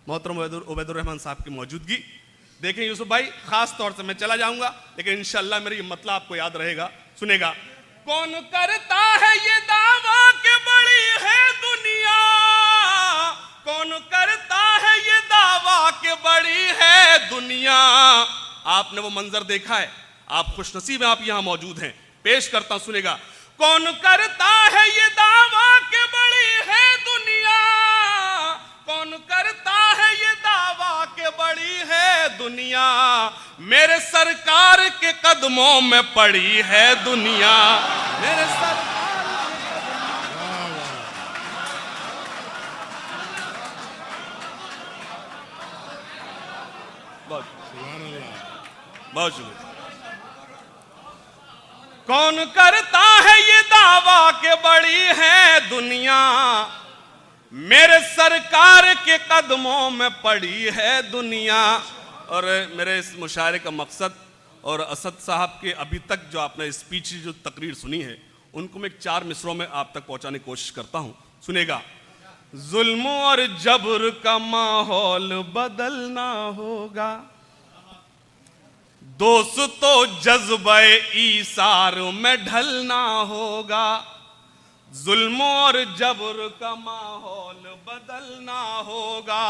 मोहतरम उबैदुर रहमान साहब की मौजूदगी देखें यूसुफ भाई, खास तौर से मैं चला जाऊंगा लेकिन इंशाअल्लाह मेरी ये मतलब आपको याद रहेगा, सुनेगा। कौन करता है ये दावा के बड़ी है दुनिया, कौन करता है ये दावा के बड़ी है दुनिया। आपने वो मंजर देखा है, आप खुशनसीब हैं, आप यहां मौजूद हैं। पेश करता हूं, सुनेगा। कौन करता है ये दावा के बड़ी है दुनिया, कौन करता है ये दावा के बड़ी है दुनिया। मेरे सरकार के कदमों में पड़ी है दुनिया, मेरे सरकार बहुत शुक्रिया। कौन करता है ये दावा के बड़ी है दुनिया, मेरे सरकार के कदमों में पड़ी है दुनिया। और मेरे इस मुशायरे का मकसद, और असद साहब के अभी तक जो आपने स्पीच जो तकरीर सुनी है, उनको मैं 4 मिसरों में आप तक पहुंचाने की कोशिश करता हूं, सुनेगा। जुल्म और जबर का माहौल बदलना होगा, दोस्तों जज्बे ईसार में ढलना होगा। जुल्म और जबर का माहौल बदलना होगा,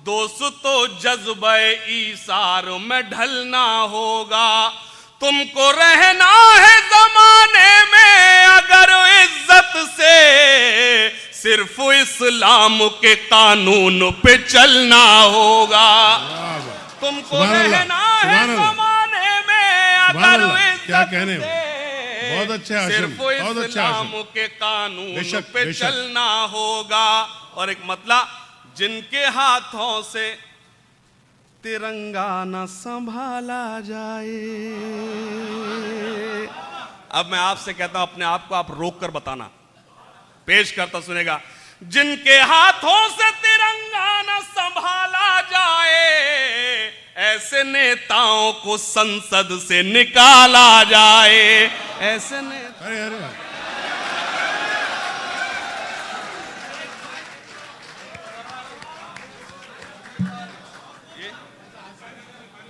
दोस्तों जज्बे ईसार में ढलना होगा। तुमको रहना है जमाने में अगर इज्जत से, सिर्फ इस्लाम के कानून पे चलना होगा। तुमको रहना है जमाने में अगर इज्जत से, बहुत अच्छा हाशिम, बहुत अच्छा हाशिम, के कानून पे चलना होगा। और एक मतला, जिनके हाथों से तिरंगा न संभाला जाए। अब मैं आपसे कहता हूं, अपने आप को आप रोक कर बताना, पेश करता, सुनेगा। जिनके हाथों से तिरंगा न संभाला जाए, ऐसे नेताओं को संसद से निकाला जाए। ऐसे नेता, अरे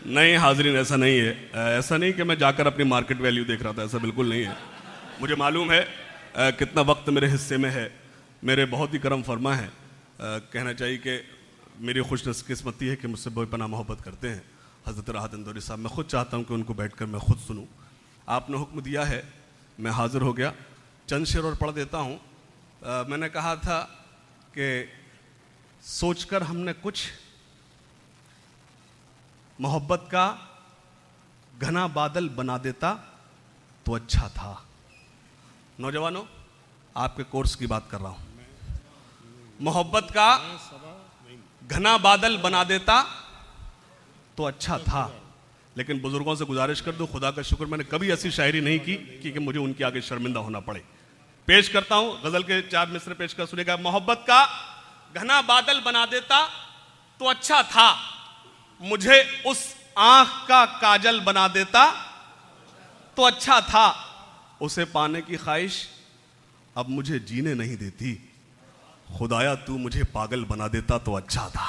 नहीं हाजरीन, ऐसा नहीं है। ऐसा नहीं कि मैं जाकर अपनी मार्केट वैल्यू देख रहा था, ऐसा बिल्कुल नहीं है। मुझे मालूम है कितना वक्त मेरे हिस्से में है, मेरे बहुत ही करम फरमा है। कहना चाहिए कि मेरी खुशकिस्मती है कि मुझसे बेपनाह मोहब्बत करते हैं हज़रत राहत इंदौरी साहब। मैं खुद चाहता हूं कि उनको बैठकर मैं खुद सुनूं। आपने हुक्म दिया है, मैं हाजिर हो गया। चंद शेर और पढ़ देता हूं। मैंने कहा था कि सोचकर हमने कुछ मोहब्बत का घना बादल बना देता तो अच्छा था। नौजवानों, आपके कोर्स की बात कर रहा हूं। मोहब्बत का घना बादल बना देता तो अच्छा था, लेकिन बुजुर्गों से गुजारिश कर दो, खुदा का शुक्र मैंने कभी ऐसी शायरी नहीं की कि मुझे उनके आगे शर्मिंदा होना पड़े। पेश करता हूं गजल के 4 मिसरे पेश कर सुनेगा। मोहब्बत का घना बादल बना देता तो अच्छा था, मुझे उस आंख का काजल बना देता तो अच्छा था, उसे पाने की ख्वाहिश अब मुझे जीने नहीं देती, खुदाया तू मुझे पागल बना देता तो अच्छा था।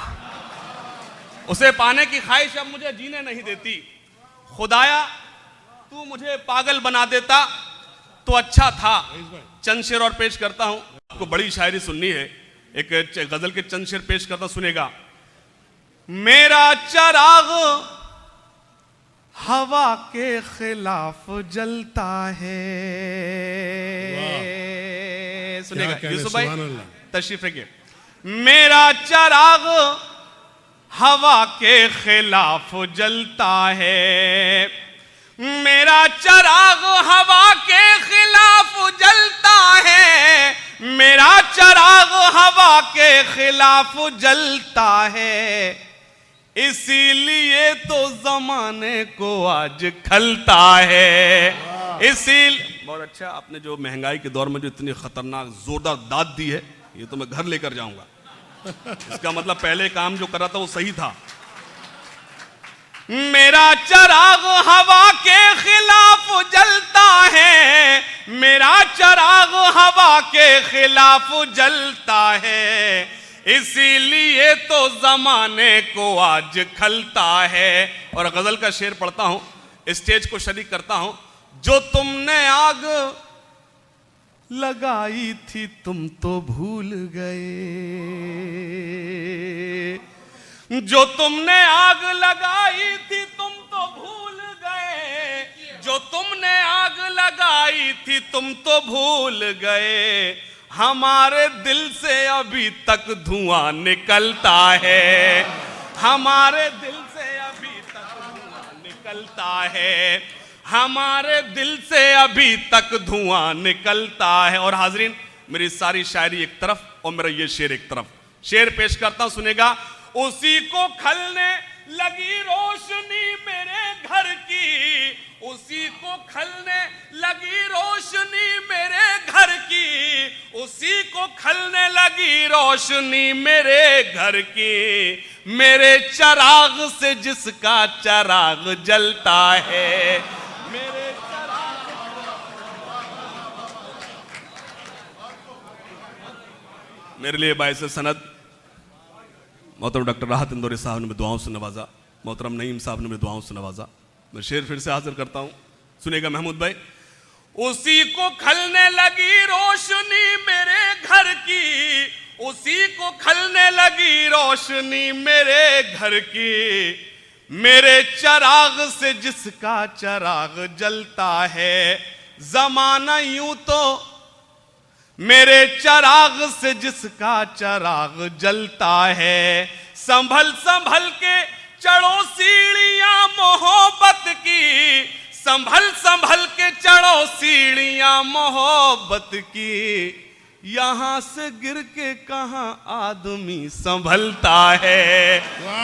उसे पाने की ख्वाहिश अब मुझे जीने नहीं देती, खुदाया तू मुझे पागल बना देता तो अच्छा था। चंद शेर और पेश करता हूं, आपको बड़ी शायरी सुननी है। एक गजल के चंद शेर पेश करता, सुनेगा। मेरा चराग हवा के खिलाफ जलता है, सुनेगा यूसुफ भाई, तशरीफ रखिए। मेरा चराग हवा के खिलाफ जलता है, मेरा चराग हवा के खिलाफ जलता है, मेरा चराग हवा के खिलाफ जलता है, इसीलिए तो जमाने को आज खलता है। इसीलिए बहुत अच्छा, आपने जो महंगाई के दौर में जो इतनी खतरनाक जोरदार दाद दी है, ये तो मैं घर लेकर जाऊंगा। इसका मतलब पहले काम जो कर रहा था वो सही था। मेरा चराग हवा के खिलाफ जलता है, मेरा चराग हवा के खिलाफ जलता है, इसीलिए तो जमाने को आज खलता है। और गजल का शेर पढ़ता हूं, स्टेज को शरीक करता हूं। जो तुमने आग लगाई थी तुम तो भूल गए, जो तुमने आग लगाई थी तुम तो भूल गए, जो तुमने आग लगाई थी तुम तो भूल गए, हमारे दिल से अभी तक धुआं निकलता है, हमारे दिल से अभी तक धुआं निकलता है, हमारे दिल से अभी तक धुआं निकलता है। और हाजरीन, मेरी सारी शायरी एक तरफ और मेरा ये शेर एक तरफ। शेर पेश करता हूं, सुनेगा। उसी को खलने लगी रोशनी मेरे घर की, उसी को खलने लगी रोशनी मेरे घर की, उसी को खलने लगी रोशनी मेरे घर की, मेरे चराग से जिसका चराग जलता है, मेरे चराग। मेरे लिए बाइस सनद मोहतरम डॉक्टर राहत इंदौरी साहब ने दुआओं से नवाजा, मोहतरम नईम साहब ने दुआओं से नवाजा। मैं शेर फिर से हाजिर करता हूं, सुनेगा महमूद भाई। उसी को खलने लगी रोशनी मेरे घर की, उसी को खलने लगी रोशनी मेरे घर की, मेरे चराग से जिसका चराग जलता है, जमाना यूं तो मेरे चराग से जिसका चराग जलता है, संभल संभल के चढ़ो सीढ़ियां मोहब्बत की, संभल संभल के चढ़ो सीढ़ियां मोहब्बत की, यहां से गिर के कहां आदमी संभलता है,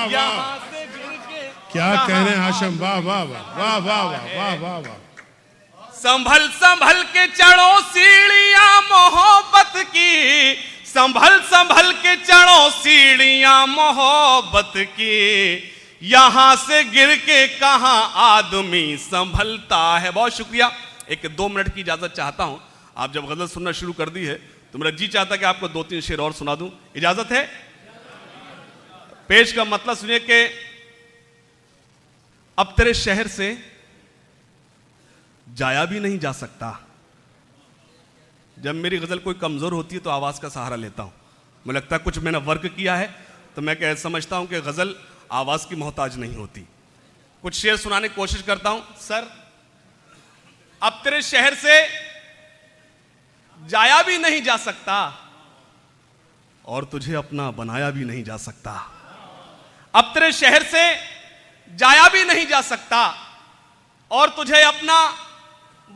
यहां से गिर के क्या कह रहे हैं हाशिम, वाह वाह वाह वाह वाह वाह वाह वाह। संभल संभल के चढ़ो सीढ़ियां मोहब्बत की, संभल संभल के चढ़ो सीढ़ियां मोहब्बत की, यहां से गिर के कहां आदमी संभलता है। बहुत शुक्रिया। एक 2 मिनट की इजाजत चाहता हूं। आप जब गजल सुनना शुरू कर दी है तो मेरा जी चाहता कि आपको 2-3 शेर और सुना दूं, इजाजत है? पेश का मतलब सुनिए कि अब तेरे शहर से जाया भी नहीं जा सकता। जब मेरी गजल कोई कमजोर होती है तो आवाज का सहारा लेता हूं। मुझे लगता है कुछ मैंने वर्क किया है तो मैं क्या समझता हूं कि गजल आवाज की मोहताज नहीं होती। कुछ शेर सुनाने की कोशिश करता हूं। सर, अब तेरे शहर से जाया भी नहीं जा सकता और तुझे अपना बनाया भी नहीं जा सकता। अब तेरे शहर से जाया भी नहीं जा सकता और तुझे अपना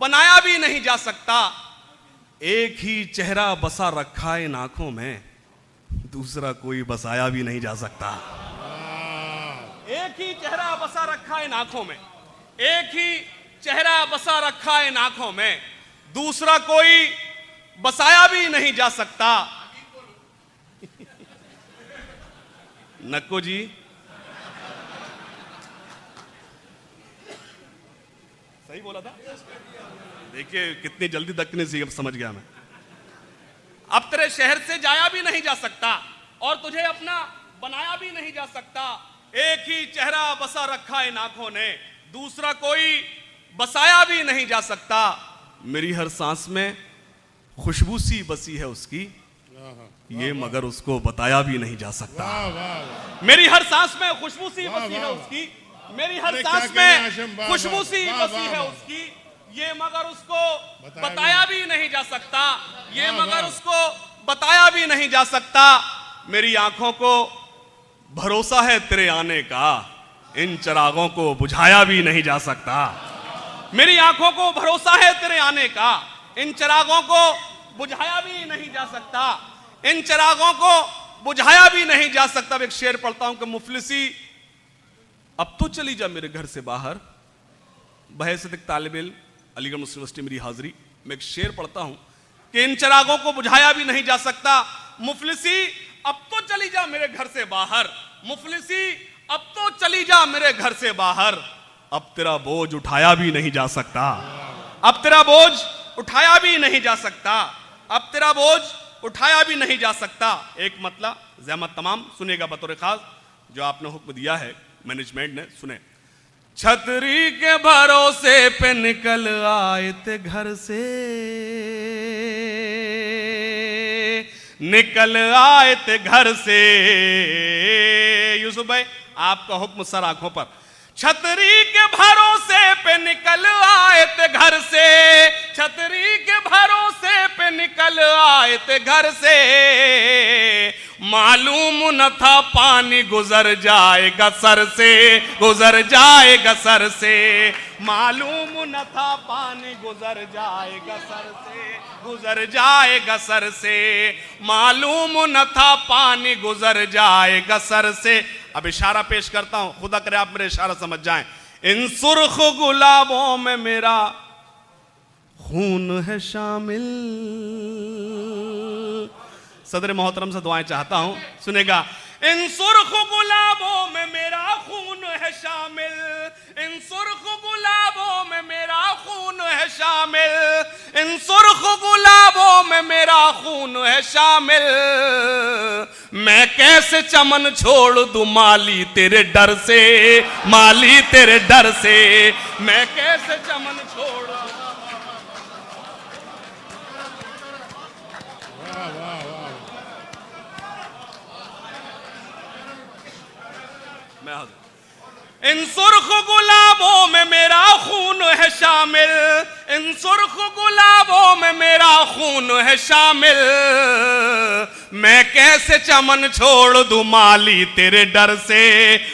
बनाया भी नहीं जा सकता। एक ही चेहरा बसा रखा है इन आंखों में, दूसरा कोई बसाया भी नहीं जा सकता। एक ही चेहरा बसा रखा है इन आंखों में, एक ही चेहरा बसा रखा है इन आंखों में, दूसरा कोई बसाया भी नहीं जा सकता। नक्को जी, सही बोला था? देखिए कितनी जल्दी दक्कनी सी समझ गया मैं। अब तेरे शहर से जाया भी नहीं जा सकता और तुझे अपना बनाया भी नहीं जा सकता। एक ही चेहरा बसा रखा इन आंखों ने, दूसरा कोई बसाया भी नहीं जा सकता। मेरी हर सांस में खुशबू सी बसी है उसकी, ये मगर उसको बताया भी नहीं जा सकता। मेरी हर सांस में खुशबू सी बसी है उसकी, मेरी हर सांस में खुशबू सी बसी है उसकी, ये मगर उसको बताया भी नहीं जा सकता, ये मगर उसको बताया भी नहीं जा सकता। मेरी आंखों को भरोसा है तेरे आने का, इन चिरागों को बुझाया भी नहीं जा सकता। मेरी आंखों को भरोसा है तेरे आने का, इन चिरागों को बुझाया भी नहीं जा सकता, इन चिरागों को बुझाया भी नहीं जा सकता। एक शेर पढ़ता हूं कि मुफलिसी अब तो चली जा मेरे घर से बाहर, बहैसियत एक तालिब इल्म अलीगढ़ मुस्लिम यूनिवर्सिटी मेरी हाजिरी में एक शेर पढ़ता हूं कि इन चिरागों को बुझाया भी नहीं जा सकता। मुफलिसी अब तो चली जा मेरे घर से बाहर, मुफलिसी अब तो चली जा मेरे घर से बाहर, अब तेरा बोझ उठाया भी नहीं जा सकता, अब तेरा बोझ उठाया भी नहीं जा सकता, अब तेरा बोझ उठाया भी नहीं जा सकता। एक मतला ज़हमत तमाम सुनेगा बतौर खास जो आपने हुक्म दिया है मैनेजमेंट ने, सुने। छतरी के भरोसे पे निकल आए थे घर से, निकल आए थे घर से। यूसुफ भाई आपका हुक्म सर आंखों पर। छतरी के भरोसे पे निकल आए थे घर से, छतरी के भरोसे पे निकल आए थे घर से, मालूम न था पानी गुजर जाएगा सर से, गुजर जाएगा सर से, मालूम न था पानी गुजर जाएगा सर से, गुजर जाएगा सर से, मालूम न था पानी गुजर जाएगा सर से। अब इशारा पेश करता हूं, खुदा करे आप मेरे इशारा समझ जाएं। इन सुर्ख गुलाबों में मेरा खून है शामिल। सदर मोहतरम से दुआएं चाहता हूं, सुनेगा। इन सुर्ख गुलाबों में मेरा खून है शामिल, इन सुर्ख गुलाबों में मेरा खून है शामिल, इन सुर्ख गुलाबों में मेरा खून है शामिल। मैं कैसे चमन छोड़ दूं माली तेरे डर से, माली तेरे डर से, मैं कैसे चमन छोड़ दूं। इन सुर्ख गुलाबों में मेरा खून है शामिल, इन सुर्ख गुलाबों में मेरा खून है शामिल। मैं कैसे चमन छोड़ दूं माली तेरे डर से,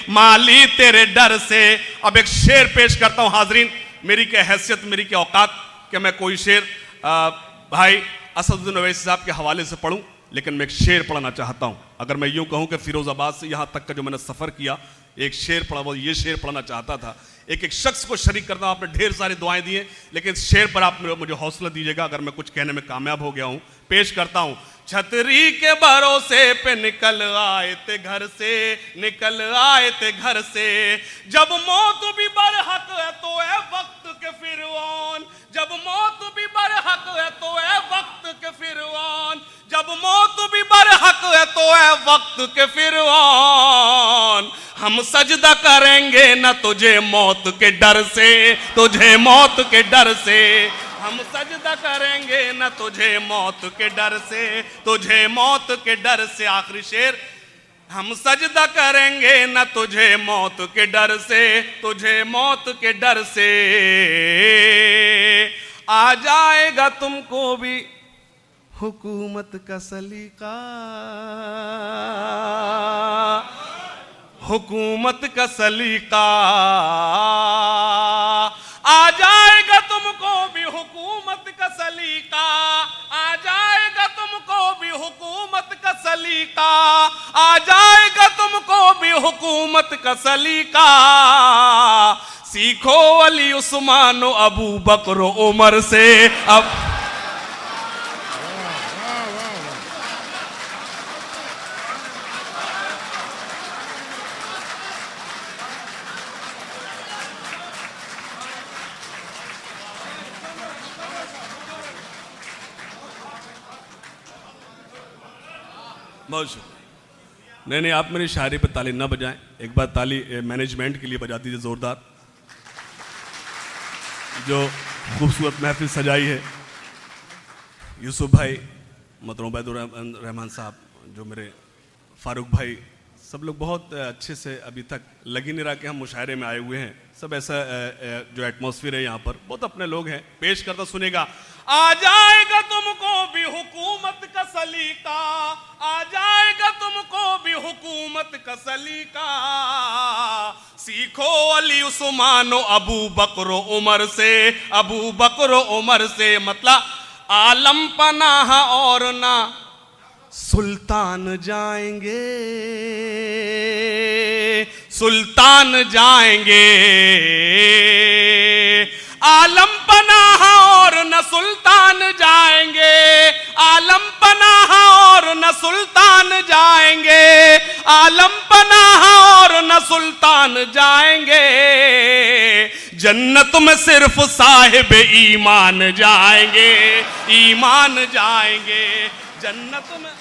माली तेरे डर से। अब एक शेर पेश करता हूं हाजरीन, मेरी क्या हैसियत, मेरी क्या औकात कि मैं कोई शेर भाई असदुद्दीन ओवैसी साहब के हवाले से पढ़ूं, लेकिन मैं एक शेर पढ़ना चाहता हूं। अगर मैं यूं कहूं कि फिरोजाबाद से यहां तक का जो मैंने सफर किया, एक शेर पढ़ा, वो ये शेर पढ़ना चाहता था। एक एक शख्स को शरीक करना, आपने ढेर सारी दुआएं दी हैं, लेकिन शेर पर आप मुझे हौसला दीजिएगा अगर मैं कुछ कहने में कामयाब हो गया हूं। पेश करता हूं। छतरी के भरोसे पे निकल आए थे घर से, निकल आए थे घर से, जब मौत भी बरहक है तो है वक्त के फिरौन, जब मौत भी बरहक है तो है वक्त के फिरौन, जब मौत भी बरहक है तो है वक्त के फिरौन। हम सजदा करेंगे न तुझे मौत के डर से, तुझे मौत के डर से, हम सजदा करेंगे न तुझे मौत के डर से, तुझे मौत के डर से। आखिरी शेर। हम सजदा करेंगे न तुझे मौत के डर से, तुझे मौत के डर से। आ जाएगा तुमको भी हुकूमत का सलीका, हुकूमत का सलीका। आ जाएगा तुमको भी हुकूमत का सलीका, आ जाएगा तुमको भी हुकूमत का सलीका, आ जाएगा तुमको भी हुकूमत हुकूमत का सलीका, सीखो अली उस्मान अबू बकर उमर से। अब बहुत शुक्रिया। नहीं, आप मेरी शायरी पे ताली ना बजाएं, एक बार ताली मैनेजमेंट के लिए बजा दीजिए जोरदार, जो खूबसूरत महफिल सजाई है। यूसुफ भाई, मोहतरम उबैदुर रहमान साहब, जो मेरे फारूक भाई, सब लोग बहुत अच्छे से अभी तक लग ही नहीं रहा कि हम मुशायरे में आए हुए हैं। सब ऐसा जो एटमॉस्फेयर है यहाँ पर, बहुत अपने लोग हैं। पेश करता सुनेगा। आ जाएगा तुमको भी हुकूमत का सलीका, आ जाएगा तुमको भी हुकूमत का सलीका, सीखो अली उस्मान अबू बकर उमर से, अबू बकर उमर से। मतलब आलम पनाह और ना सुल्तान जाएंगे, सुल्तान जाएंगे। आलम पनाह और न सुल्तान जाएंगे, आलम पनाह और न सुल्तान जाएंगे, आलम पनाह और न सुल्तान जाएंगे। जन्नत में सिर्फ साहिब ईमान जाएंगे, ईमान जाएंगे। जन्नत में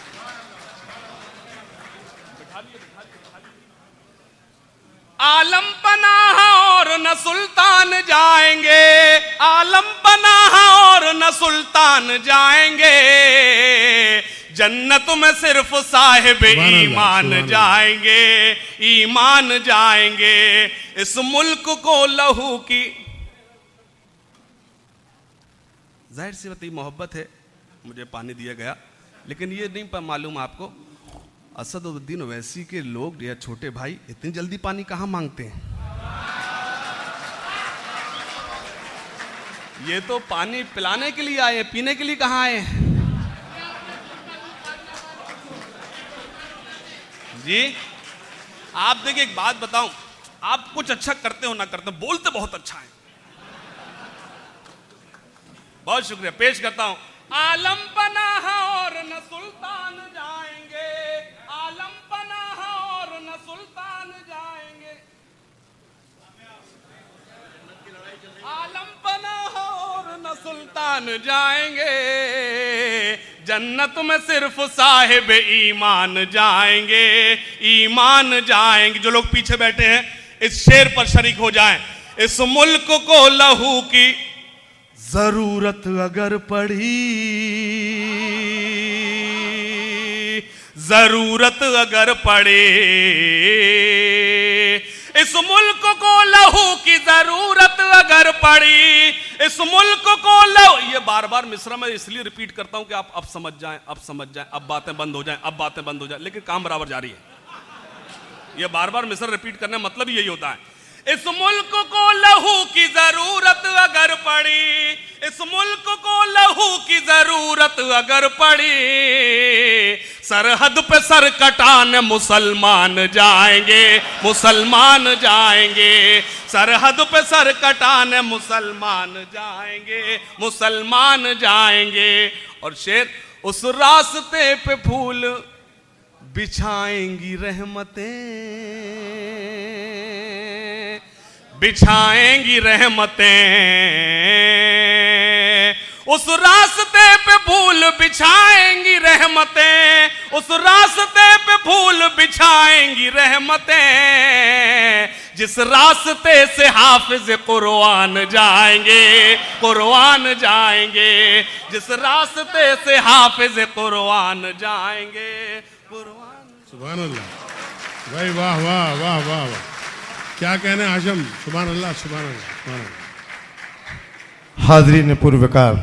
आलम पनाह और न सुल्तान जाएंगे, आलम पनाह और न सुल्तान जाएंगे। जन्नत में सिर्फ साहिब ईमान जाएंगे, ईमान जाएंगे। इस मुल्क को लहू की, जाहिर सी बात मोहब्बत है, मुझे पानी दिया गया, लेकिन ये नहीं मालूम आपको असदुद्दीन ओवैसी के लोग या छोटे भाई इतनी जल्दी पानी कहाँ मांगते हैं। ये तो पानी पिलाने के लिए आए, पीने के लिए कहाँ आए जी। आप देखिए, एक बात बताऊं, आप कुछ अच्छा करते हो ना करते हो, बोलते बहुत अच्छा है। बहुत शुक्रिया। पेश करता हूं। आलम पनाह और न सुल्तान जाएंगे, आलम पनाह और न सुल्तान जाएंगे, आलम पनाह और न सुल्तान जाएंगे। जन्नत में सिर्फ साहिब ईमान जाएंगे, ईमान जाएंगे। जो लोग पीछे बैठे हैं इस शेर पर शरीक हो जाएं। इस मुल्क को लहू की जरूरत अगर पड़ी, जरूरत अगर पड़े, इस मुल्क को लहू की जरूरत अगर पड़ी, इस मुल्क को लहू। ये बार बार मिसरा मैं इसलिए रिपीट करता हूं कि आप अब समझ जाएं, अब समझ जाएं, अब बातें बंद हो जाएं, अब बातें बंद हो जाएं, लेकिन काम बराबर जारी है। ये बार बार मिसरा रिपीट करने का मतलब यही होता है। इस मुल्क को लहू की जरूरत अगर पड़ी, इस मुल्क को लहू की जरूरत अगर पड़ी, सरहद पे सर कटाने मुसलमान जाएंगे, मुसलमान जाएंगे। सरहद पे सर कटाने मुसलमान जाएंगे, मुसलमान जाएंगे। और शेर, उस रास्ते पे फूल बिछाएंगी रहमतें, बिछाएंगी रहमतें। उस रास्ते पे फूल बिछाएंगी रहमतें, उस रास्ते पे फूल बिछाएंगी रहमतें। जिस रास्ते से हाफिज कुरआन जाएंगे, कुरआन जाएंगे। जिस रास्ते से हाफिज कुरआन जाएंगे, कुरआन। सुभान अल्लाह भाई, वाह वाह वाह वाह वाह, क्या कहने हाशिम, सुभान अल्लाह, सुभान अल्लाह, सुभान अल्लाह। हाज़रीन पुरवकार,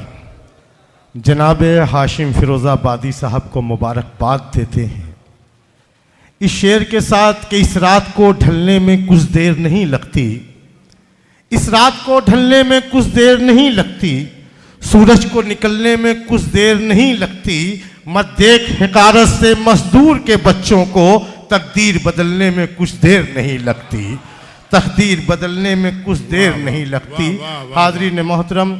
जनाब हाशिम फिरोज़ाबादी साहब को मुबारकबाद देते हैं। इस शेर के साथ कि इस रात को ढलने में कुछ देर नहीं लगती, इस रात को ढलने में कुछ देर नहीं लगती, सूरज को निकलने में कुछ देर नहीं लगती। मत देख हिकारत से मजदूर के बच्चों को, तकदीर बदलने में कुछ देर नहीं लगती, तकदीर बदलने में कुछ देर नहीं लगती। हाज़रीन मोहतरम,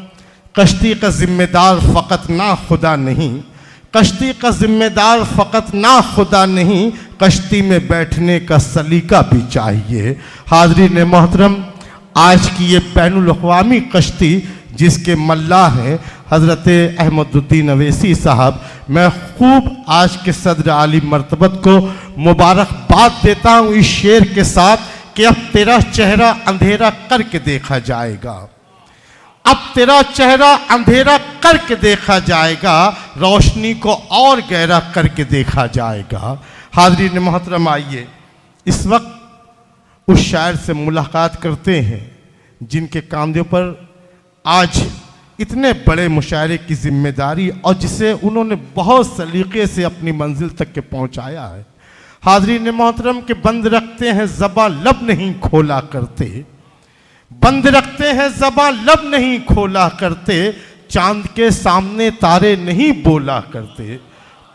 कश्ती का जिम्मेदार फ़कत ना खुदा नहीं, कश्ती का जिम्मेदार फ़कत ना खुदा नहीं, कश्ती में बैठने का सलीका भी चाहिए। हाज़रीन मोहतरम, आज की ये बैनुल अक़वामी कश्ती जिसके मल्लाह हैं हज़रत अहमदुद्दीन अवैसी साहब, मैं खूब आज के सदर आली मर्तबत को मुबारकबाद देता हूँ इस शेर के साथ कि अब तेरा चेहरा अंधेरा करके देखा जाएगा, अब तेरा चेहरा अंधेरा करके देखा जाएगा, रोशनी को और गहरा करके देखा जाएगा। हाज़रीन मोहतरम, आइए इस वक्त उस शायर से मुलाकात करते हैं जिनके कंधों पर आज इतने बड़े मुशायरे की जिम्मेदारी और जिसे उन्होंने बहुत सलीके से अपनी मंजिल तक के पहुंचाया है। हाज़रीन मोहतरम, के बंद रखते हैं ज़बां लब नहीं खोला करते, बंद रखते हैं ज़बां लब नहीं खोला करते, चांद के सामने तारे नहीं बोला करते,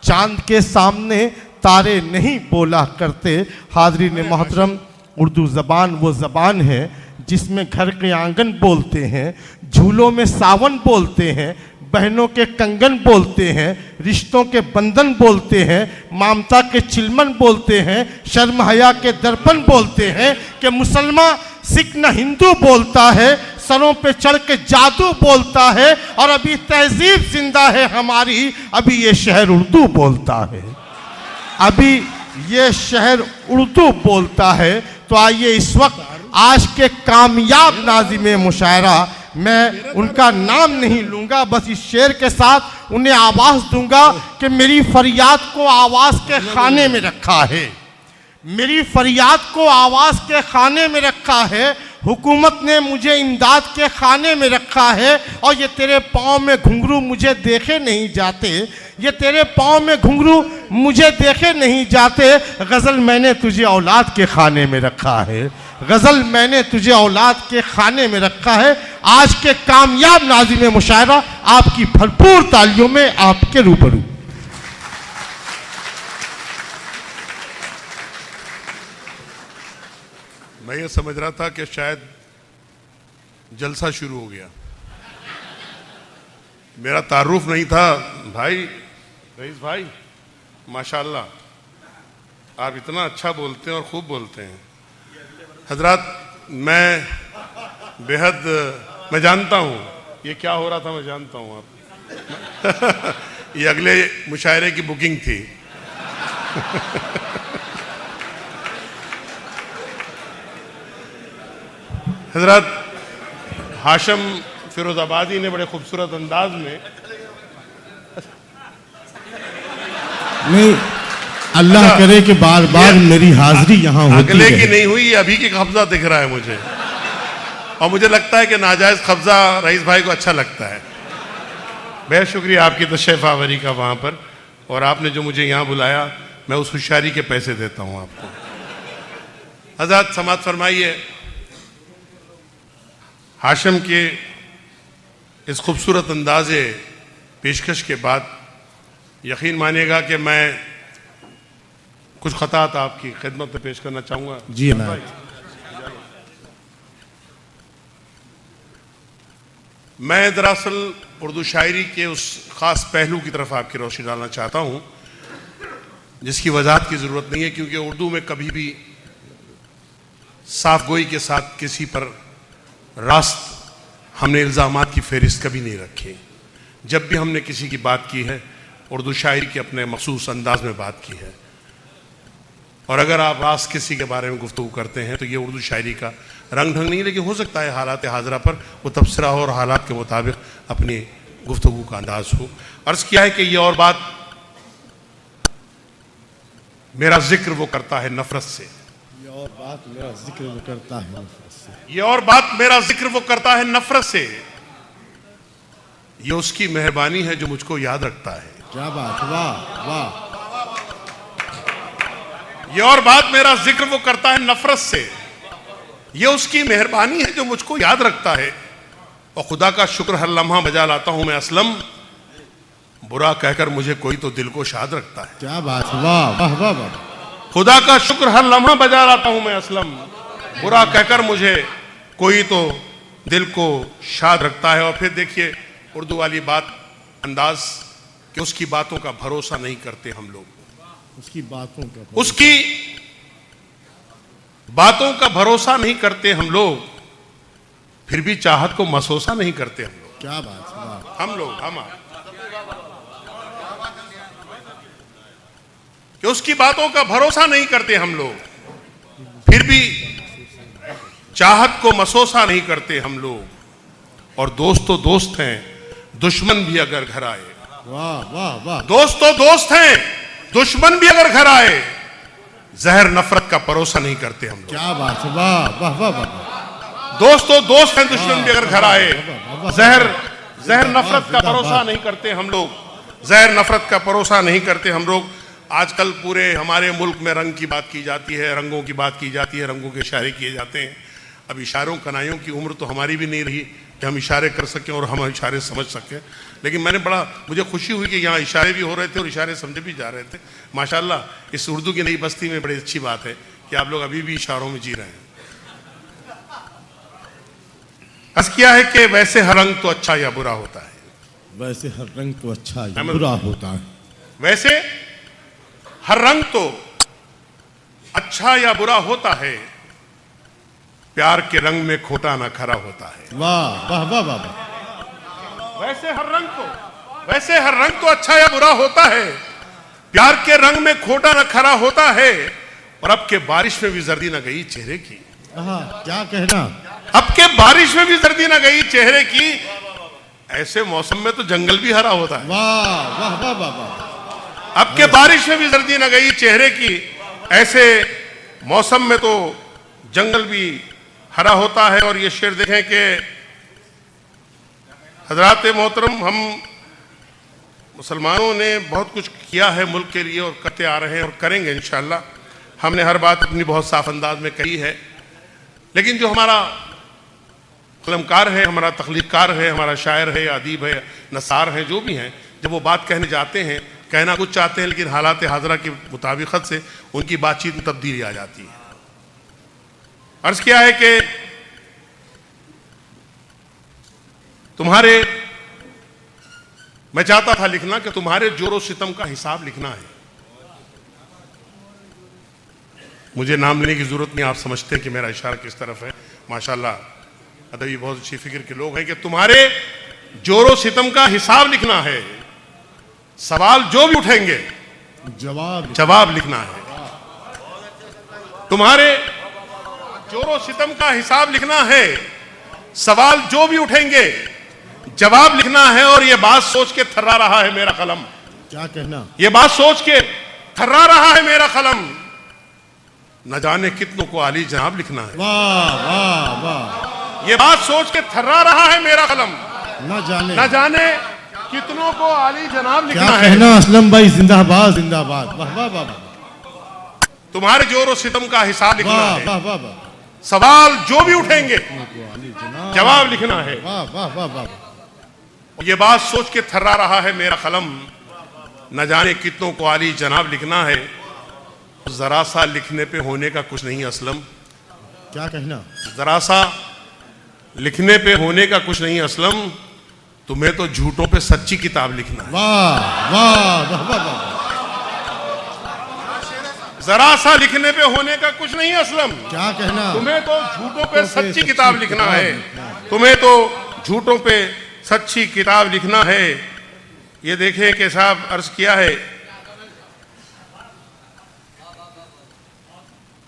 चांद के सामने तारे नहीं बोला करते। हाज़रीन मोहतरम, उर्दू ज़बान वो ज़बान है जिसमें घर के आंगन बोलते हैं, झूलों में सावन बोलते हैं, बहनों के कंगन बोलते हैं, रिश्तों के बंधन बोलते हैं, ममता के चिलमन बोलते हैं, शर्म हया के दर्पण बोलते हैं कि मुसलमान सिख न हिंदू बोलता है, सरों पे चढ़ के जादू बोलता है, और अभी तहजीब जिंदा है हमारी, अभी ये शहर उर्दू बोलता है, अभी ये शहर उर्दू बोलता है। तो आइए इस वक्त आज के कामयाब नाज़िम मुशायरा, मैं उनका नाम नहीं लूँगा, बस इस शेर के साथ उन्हें आवाज़ दूंगा कि मेरी फरियाद को आवाज़ के खाने में रखा है, मेरी फरियाद को आवाज़ के खाने में रखा है, हुकूमत ने मुझे इमदाद के खाने में रखा है, और ये तेरे पाँव में घुंघरू मुझे देखे नहीं जाते, ये तेरे पाँव में घुंघरू मुझे देखे नहीं जाते, गज़ल मैंने तुझे औलाद के खाने में रखा है, गज़ल मैंने तुझे औलाद के खाने में रखा है। आज के कामयाब नाज़िम मुशायरा आपकी भरपूर तालियों में आपके रूबरू। मैं ये समझ रहा था कि शायद जलसा शुरू हो गया, मेरा तारुफ नहीं था। भाई रईस भाई, माशाल्लाह आप इतना अच्छा बोलते हैं और खूब बोलते हैं। हजरात, मैं बेहद मैं जानता हूँ ये क्या हो रहा था, मैं जानता हूँ आप ये अगले मुशायरे की बुकिंग थी। हजरत हाशम फिरोजाबादी ने बड़े खूबसूरत अंदाज में, नहीं, अल्लाह करे कि बार बार मेरी हाजिरी यहाँ होती अगले है। की नहीं हुई, ये अभी की कब्जा दिख रहा है मुझे, और मुझे लगता है कि नाजायज कब्जा रईस भाई को अच्छा लगता है। बेहद शुक्रिया आपकी तशरीफ आवरी का वहाँ पर, और आपने जो मुझे यहाँ बुलाया, मैं उस होशियारी के पैसे देता हूँ आपको। हजरत समाअत फरमाइए, हाशम के इस खूबसूरत अंदाज़े पेशकश के बाद यकीन मानिएगा कि मैं कुछ ख़तात आपकी खिदमत में पेश करना चाहूँगा। जी मैं दरअसल उर्दू शायरी के उस ख़ास पहलू की तरफ आपकी रोशनी डालना चाहता हूँ जिसकी वजाहत की ज़रूरत नहीं है, क्योंकि उर्दू में कभी भी साफ गोई के साथ किसी पर रास्त हमने इल्ज़ामात की फहरिस्त कभी नहीं रखी। जब भी हमने किसी की बात की है, उर्दू शायरी के अपने मखसूस अंदाज में बात की है, और अगर आप रास्त किसी के बारे में गुफ्तगू करते हैं तो ये उर्दू शायरी का रंग ढंग नहीं, लेकिन हो सकता है हालात हाजरा पर वो तबसरा हो और हालात के मुताबिक अपनी गुफ्तगू का अंदाज हो। अर्ज़ किया है कि ये और बात मेरा जिक्र वो करता है नफरत से, ये और बात मेरा जिक्र वो करता है नफरत से, ये और बात मेरा जिक्र वो करता है नफरत से, ये उसकी मेहरबानी है जो मुझको याद रखता है। क्या बात, वाह वाह। ये और बात मेरा जिक्र वो करता है नफरत से, ये उसकी मेहरबानी है जो मुझको याद रखता है, और खुदा का शुक्र हर लम्हा बजा लाता हूं मैं असलम, बुरा कहकर मुझे कोई तो दिल को शाद रखता है। क्या बात, वाह वाह वाह वाह। खुदा का शुक्र हर लम्हा बजा लाता हूं मैं असलम, बुरा कहकर मुझे कोई तो दिल को शाद रखता है। और फिर देखिए उर्दू वाली बात, अंदाज कि उसकी बातों का भरोसा नहीं करते हम लोग, उसकी बातों का भरोसा नहीं करते हम लोग, फिर भी चाहत को महसूसा नहीं करते हम लोग। क्या बात है, हम लोग कि उसकी बातों का भरोसा नहीं करते हम लोग, फिर भी चाहत को मसोसा नहीं करते हम लोग। और दोस्त तो दोस्त हैं, दुश्मन भी अगर घर आए, वाह वाह वाह, दोस्त तो दोस्त हैं, दुश्मन भी अगर घर आए, जहर नफरत का परोसा नहीं करते हम लोग। क्या बात है, वाह वाह वाह वाह, दोस्त तो दोस्त हैं, दुश्मन भी अगर घर आए, जहर नफरत का भरोसा नहीं करते हम लोग, जहर नफरत का भरोसा नहीं करते हम लोग। आजकल पूरे हमारे मुल्क में रंग की बात की जाती है, रंगों की बात की जाती है, रंगों के इशारे किए जाते हैं। अब इशारों कनाइयों की उम्र तो हमारी भी नहीं रही कि हम इशारे कर सकें और हम इशारे समझ सकें, लेकिन मुझे खुशी हुई कि यहाँ इशारे भी हो रहे थे और इशारे समझे भी जा रहे थे। माशाल्लाह इस उर्दू की नई बस्ती में बड़ी अच्छी बात है कि आप लोग अभी भी इशारों में जी रहे हैं। अर्ज किया है कि वैसे हर रंग तो अच्छा या बुरा होता है, वैसे हर रंग तो अच्छा या बुरा होता है, वैसे हर रंग तो अच्छा या बुरा होता है, प्यार के रंग में खोटा ना खरा होता है। वाह वाह वाह वाह, वैसे हर रंग तो अच्छा या बुरा होता है, प्यार के रंग में खोटा ना खरा होता है। और अब के बारिश में भी जर्दी ना गई चेहरे की, क्या कहना, अब के बारिश में भी जर्दी ना गई चेहरे की, ऐसे मौसम में तो जंगल भी हरा होता है। वाह वाह वाह वाह वाह, अब के बारिश में भी जर्दी न गई चेहरे की, ऐसे मौसम में तो जंगल भी हरा होता है। और ये शेर देखें कि हजरात मोहतरम, हम मुसलमानों ने बहुत कुछ किया है मुल्क के लिए और करते आ रहे हैं और करेंगे इंशाअल्लाह। हमने हर बात अपनी बहुत साफ अंदाज में कही है, लेकिन जो हमारा कलमकार है, हमारा तख्लीक़कार है, हमारा शायर है, अदीब है, नसार है, जो भी हैं, जब वो बात कहने जाते हैं, कहना कुछ चाहते हैं, लेकिन हालात हाजरा के मुताबिकत से उनकी बातचीत में तब्दीली आ जाती है। अर्ज किया है कि मैं चाहता था लिखना कि तुम्हारे जोरों सितम का हिसाब लिखना है। मुझे नाम लेने की जरूरत नहीं, आप समझते हैं कि मेरा इशारा किस तरफ है। माशाल्लाह अदबी बहुत अच्छी फिक्र के लोग हैं कि तुम्हारे जोरों सितम का हिसाब लिखना है, सवाल जो भी उठेंगे जवाब लिखना है। तुम्हारे जोरों सितम का हिसाब लिखना है, सवाल जो भी उठेंगे जवाब लिखना है। और ये बात सोच के थर्रा रहा है मेरा कलम, क्या कहना, ये बात सोच के थर्रा रहा है मेरा कलम, न जाने कितनों को आली जनाब लिखना है। वाह वाह वाह, ये बात सोच के थर्रा रहा है मेरा कलम, न जाने कितनों को आली जनाब लिखना क्या है। कहना असलम भाई, जिंदाबाद जिंदाबाद, वाह वाह वाह, तुम्हारे जोरों सितम का हिसाब लिखना वाह है, वाह वाह वाह, सवाल जो भी उठेंगे जवाब लिखना है। वाह वाह वाह वाह, ये बात सोच के थर्रा रहा है मेरा कलम, न जाने कितनों को आली जनाब लिखना है। जरा सा लिखने पे होने का कुछ नहीं असलम, क्या कहना, जरा सा लिखने पे होने का कुछ नहीं असलम, तुम्हें तो झूठों पे सच्ची किताब लिखना है। वाह वाह वाह वाह वाह, जरा सा लिखने पे होने का कुछ नहीं असलम, क्या कहना, तुम्हें तो झूठों पे सच्ची किताब लिखना है, तुम्हें तो झूठों पे सच्ची किताब लिखना है। ये देखें कि साहब अर्ज किया है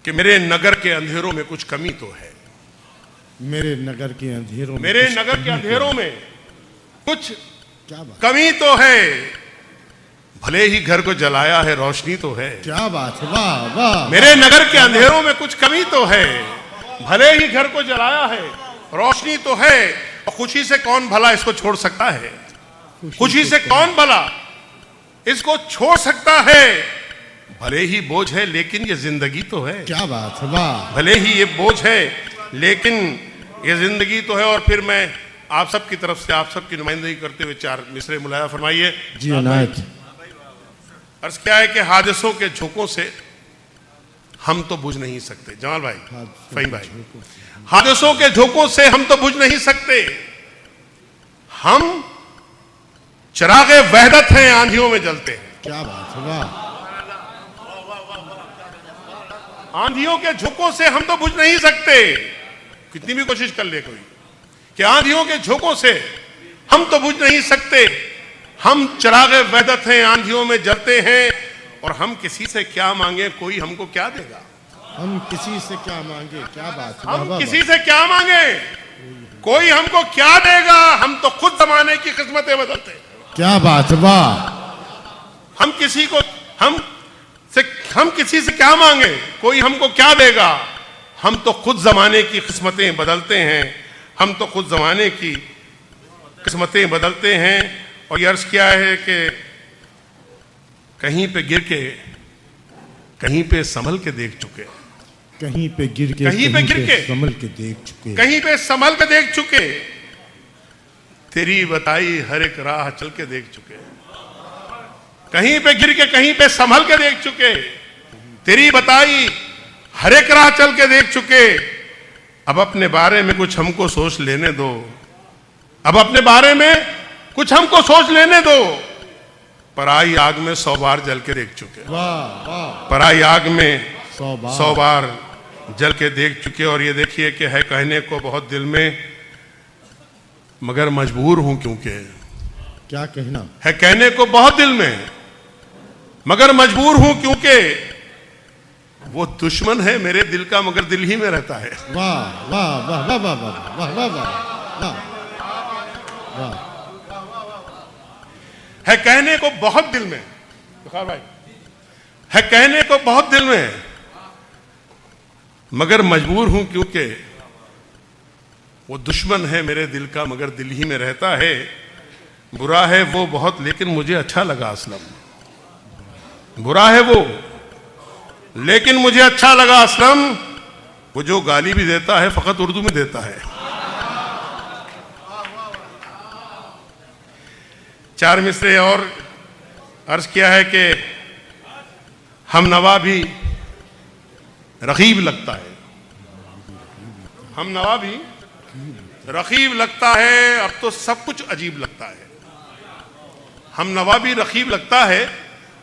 कि मेरे नगर के अंधेरों में कुछ कमी तो है, मेरे नगर के अंधेरों में, मेरे नगर के अंधेरों में कुछ क्या बात, कमी तो है, भले ही घर को जलाया है रोशनी तो है। क्या बात है, वाह वाह, मेरे नगर के अंधेरों में कुछ कमी तो है, भले ही घर को जलाया है रोशनी तो है। और खुशी से कौन भला इसको छोड़ सकता है, खुशी से कौन भला इसको छोड़ सकता है। भले ही बोझ है लेकिन ये जिंदगी तो है, क्या बात है, वाह, भले ही ये बोझ है लेकिन ये जिंदगी तो है। और फिर मैं आप सब की तरफ से आप सब की नुमाइंदगी करते हुए 4 मिसरे मुलाया फरमाइए। जी अनायत, अर्ज क्या है कि हादिसों के झोंकों से हम तो बुझ नहीं सकते। जमाल भाई, फहीम भाई, हादसों के झोंकों से हम तो बुझ नहीं सकते। हम चिरागे वहदत हैं, आंधियों में जलते हैं। क्या बात है, वाह। आंधियों के झोंकों से हम तो बुझ नहीं सकते। कितनी भी कोशिश कर ले कोई कि आंधियों के झोंकों से हम तो बुझ नहीं सकते। हम चिरागे वहदत हैं, आंधियों में जलते हैं। और हम किसी से क्या मांगे, कोई हमको क्या देगा। हम किसी से क्या मांगे, क्या बात है, हम वाह, किसी से क्या मांगे, कोई हमको क्या देगा। हम तो खुद जमाने की किस्मतें बदलते हैं। क्या बात है, वाह। हम किसी से क्या मांगे, कोई हमको क्या देगा। हम तो खुद जमाने की किस्मतें बदलते हैं। हम तो खुद जमाने की किस्मतें बदलते हैं। और ये अर्ज किया है कि कहीं पे गिर के कहीं पे संभल के देख चुके, कहीं पे गिर के कहीं पे गिर के संभल के देख चुके, कहीं पे संभल के देख चुके, तेरी बताई हर एक राह चल के देख चुके। कहीं पे गिर के कहीं पे संभल के देख चुके, तेरी बताई हर एक राह चल के देख चुके। अब अपने बारे में कुछ हमको सोच लेने दो। अब अपने बारे में कुछ हमको सोच लेने दो। पराई आग में 100 बार जल के देख चुके। वाह वाह। पराई आग में 100 बार जल के देख चुके। और ये देखिए कि है कहने को बहुत दिल में, मगर मजबूर हूं क्योंकि। क्या कहना है कहने को बहुत दिल में, मगर मजबूर हूं क्योंकि वो दुश्मन है मेरे दिल का, मगर दिल ही में रहता है। वाह वाह वाह वाह वाह वाह वाह वाह वाह। है कहने को बहुत दिल में, भाई, है कहने को बहुत दिल में, मगर मजबूर हूं क्योंकि वो दुश्मन है मेरे दिल का, मगर दिल ही में रहता है। बुरा है वो बहुत, लेकिन मुझे अच्छा लगा असलम। बुरा है वो, लेकिन मुझे अच्छा लगा असलम। वो जो गाली भी देता है फकत उर्दू में देता है। 4 मिसरे और अर्ज किया है कि हम नवा भी रकीब लगता है। हम नवा भी रकीब लगता है, अब तो सब कुछ अजीब लगता है। हम नवा भी रकीब लगता है,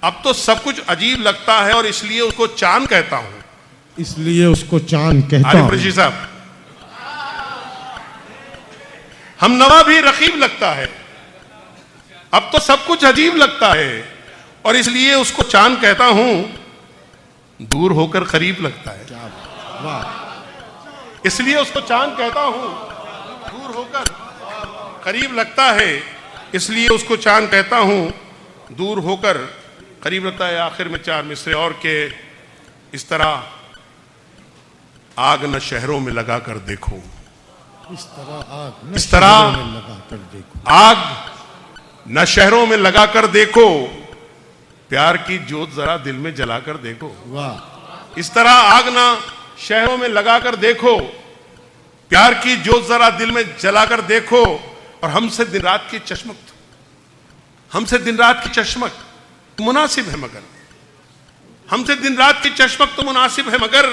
अब तो सब कुछ अजीब लगता है। और इसलिए उसको चांद कहता हूं। इसलिए उसको चांद कहता आरिफ हूं। रशीद साहब, हम नवा भी रकीब लगता है, अब तो सब कुछ अजीब लगता है। और इसलिए उसको चांद कहता हूं, दूर होकर करीब लगता है। क्या बात, वाह। इसलिए उसको चांद कहता हूं, दूर होकर करीब लगता है। इसलिए उसको चांद कहता हूं, दूर होकर करीब लगता है। आखिर में 4 मिसरे और के इस तरह आग न शहरों में लगा कर देखो, इस तरह आग इस तरह लगा कर देखो, आग न शहरों में लगा कर देखो, प्यार की जोत जरा दिल में जला कर देखो। वाह। इस तरह आग न शहरों में लगा कर देखो, प्यार की जोत जरा दिल में जला कर देखो। और हमसे दिन रात की चश्मक, हमसे दिन रात की चश्मक तो मुनासिब है, मगर हमसे दिन रात की चश्मक तो मुनासिब है, मगर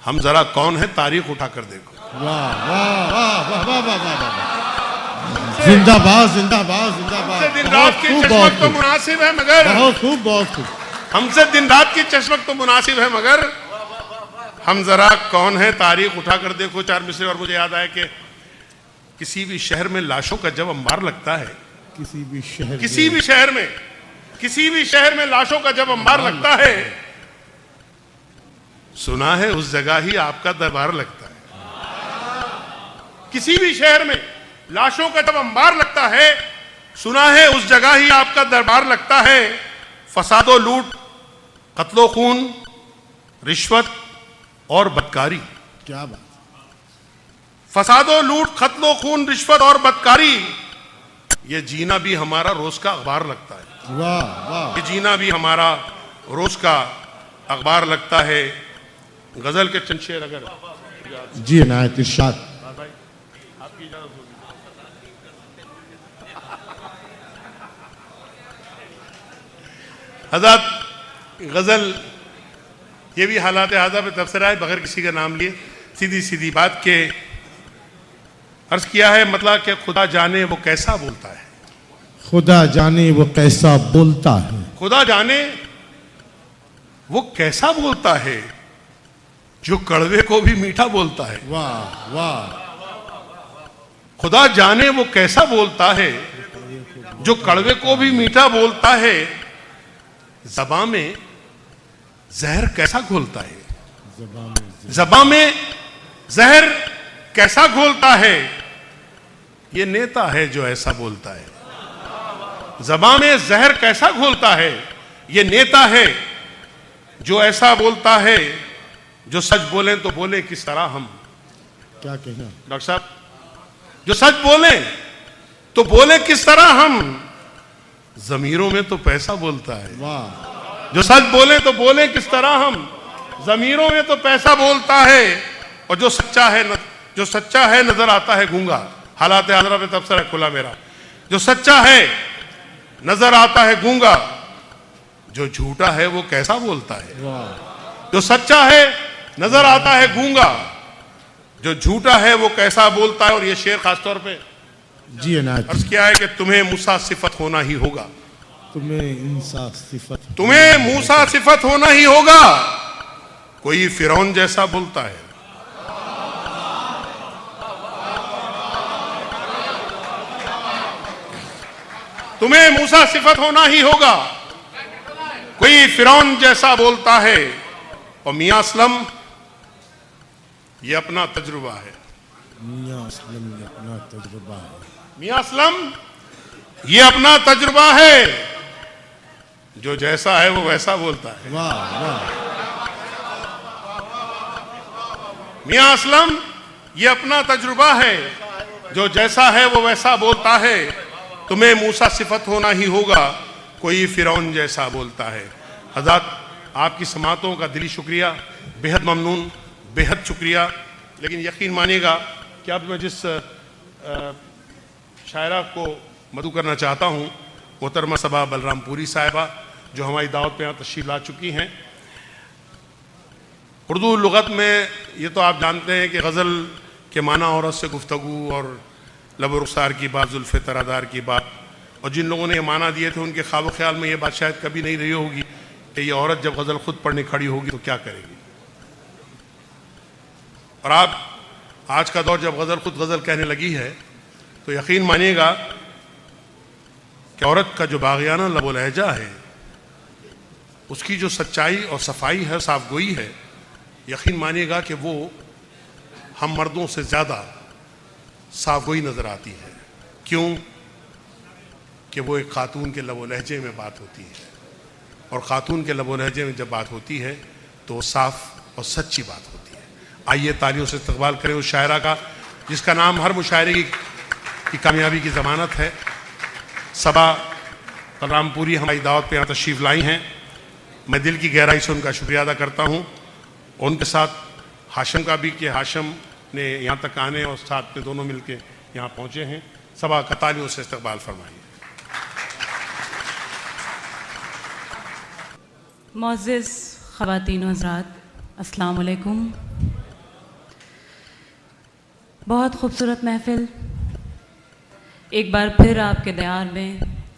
हम जरा कौन है तारीख उठा कर देखो। वाह वाह वाह वाह वाह वाह वाह वाह। जिंदाबाद जिंदाबाद जिंदाबाद। हमसे दिन रात की चश्मक तो मुनासिब है, मगर बहुत खूब बहुत खूब। हमसे दिन रात की चश्मक तो मुनासिब है, मगर हम जरा कौन है तारीख उठा कर देखो। 4 मिसरे और मुझे याद आया कि किसी भी शहर में लाशों का जब अंबार लगता है, किसी भी शहर में लाशों का जब अंबार लगता है, सुना है उस जगह ही आपका दरबार लगता है। किसी भी शहर में लाशों का जब अंबार लगता है, सुना है उस जगह ही आपका दरबार लगता है। फसादो लूट, कत्लो खून, रिश्वत और बदकारी। क्या बात। फसादो लूट, कत्लो खून, रिश्वत और बदकारी, ये जीना भी हमारा रोज का अखबार लगता है। वाह वाह। ये जीना भी हमारा रोज का अखबार लगता है। गजल के चंद शेर अगर जी इनायत इरशाद। हज़रत गजल ये भी हालात हाजा पे तबसरा है, बगैर किसी का नाम लिए सीधी सीधी बात के अर्ज किया है। मतलब कि खुदा जाने वो कैसा बोलता है, खुदा जाने वो कैसा बोलता है, खुदा जाने वो कैसा बोलता है, जो कड़वे को भी मीठा बोलता है। वाह वाह, खुदा जाने वो कैसा बोलता है, जो कड़वे को भी मीठा बोलता है। ज़बां में जहर कैसा घोलता है, ज़बां में जहर कैसा घोलता है। ये नेता है जो ऐसा बोलता है। ज़बां में जहर कैसा घोलता है, ये नेता है जो ऐसा बोलता है। जो सच बोलें तो बोले किस तरह हम, क्या कहना डॉक्टर साहब, जो सच बोले तो बोले किस तरह हम, जमीरों में तो पैसा बोलता है। वाह, जो सच बोले तो बोले किस तरह हम, जमीरों में तो पैसा बोलता है। और जो सच्चा है नजर आता है गूंगा। हालात हाजरा पे तबसरा है खुला मेरा। जो सच्चा है नजर आता है गूंगा, जो झूठा है वो कैसा बोलता है। वाह, जो सच्चा है नजर आता है गूंगा, जो झूठा है वो कैसा बोलता है। और ये शेर खासतौर पे जी अनाज, अर्ज किया है कि तुम्हें मूसा सिफत होना ही होगा, तुम्हें इंसाफ सिफत, तुम्हें मूसा सिफत होना ही होगा। कोई फिरौन जैसा बोलता है, तुम्हें मूसा सिफत होना ही होगा। कोई फिरौन जैसा बोलता है। और मियां असलम ये अपना तजुर्बा है, मियां असलम ने अपना तजुर्बा है, मियां असलम ये अपना तजुर्बा है। जो जैसा है वो वैसा बोलता है। वाह वाह, मियां असलम ये अपना तजुर्बा है। जो जैसा है वो वैसा बोलता है। तुम्हें मूसा सिफत होना ही होगा, कोई फिरौन जैसा बोलता है। हज़रत आपकी समातों का दिली शुक्रिया, बेहद ममनून, बेहद शुक्रिया। लेकिन यकीन मानिएगा कि अब मैं जिस शायरा को मदू करना चाहता हूँ, मोहतरमा सबा बलरामपुरी साहिबा, जो हमारी दावत पे यहाँ तशरीफ ला चुकी हैं। उर्दू लुगत में ये तो आप जानते हैं कि गज़ल के माना औरत से गुफ्तगू और लब रुखसार की बात, जुल्फ़े तरादार की बात। और जिन लोगों ने ये माना दिए थे उनके ख्वाब ख्याल में ये बात शायद कभी नहीं रही होगी कि ये औरत जब गज़ल खुद पढ़ने खड़ी होगी तो क्या करेगी। और आप आज का दौर जब गज़ल खुद गज़ल कहने लगी है तो यकीन मानिएगा कि औरत का जो बाग़ियाना लब व लहजा है, उसकी जो सच्चाई और सफाई है, साफगोई है, यकीन मानिएगा कि वो हम मर्दों से ज़्यादा साफगोई नज़र आती है। क्यों? कि वो एक खातून के लब व लहजे में बात होती है। और ख़ातून के लब व लहजे में जब बात होती है तो साफ़ और सच्ची बात होती है। आइए तालियों से इस्तकबाल करें उस शायरा का जिसका नाम हर मुशायरे की कामयाबी की ज़मानत है। सबा बलरामपुरी हमारी दावत पे यहाँ तशरीफ़ लाई हैं। मैं दिल की गहराई से उनका शुक्रिया अदा करता हूँ। उनके साथ हाशम का भी, कि हाशम ने यहाँ तक आने और साथ में दोनों मिलके यहाँ पहुँचे हैं। सबा का तालियों से इस्तकबाल फरमाइए। मोअज़्ज़िज़ ख़वातीन व हज़रात, अस्सलाम वालेकुम। बहुत खूबसूरत महफ़िल एक बार फिर आपके दयार में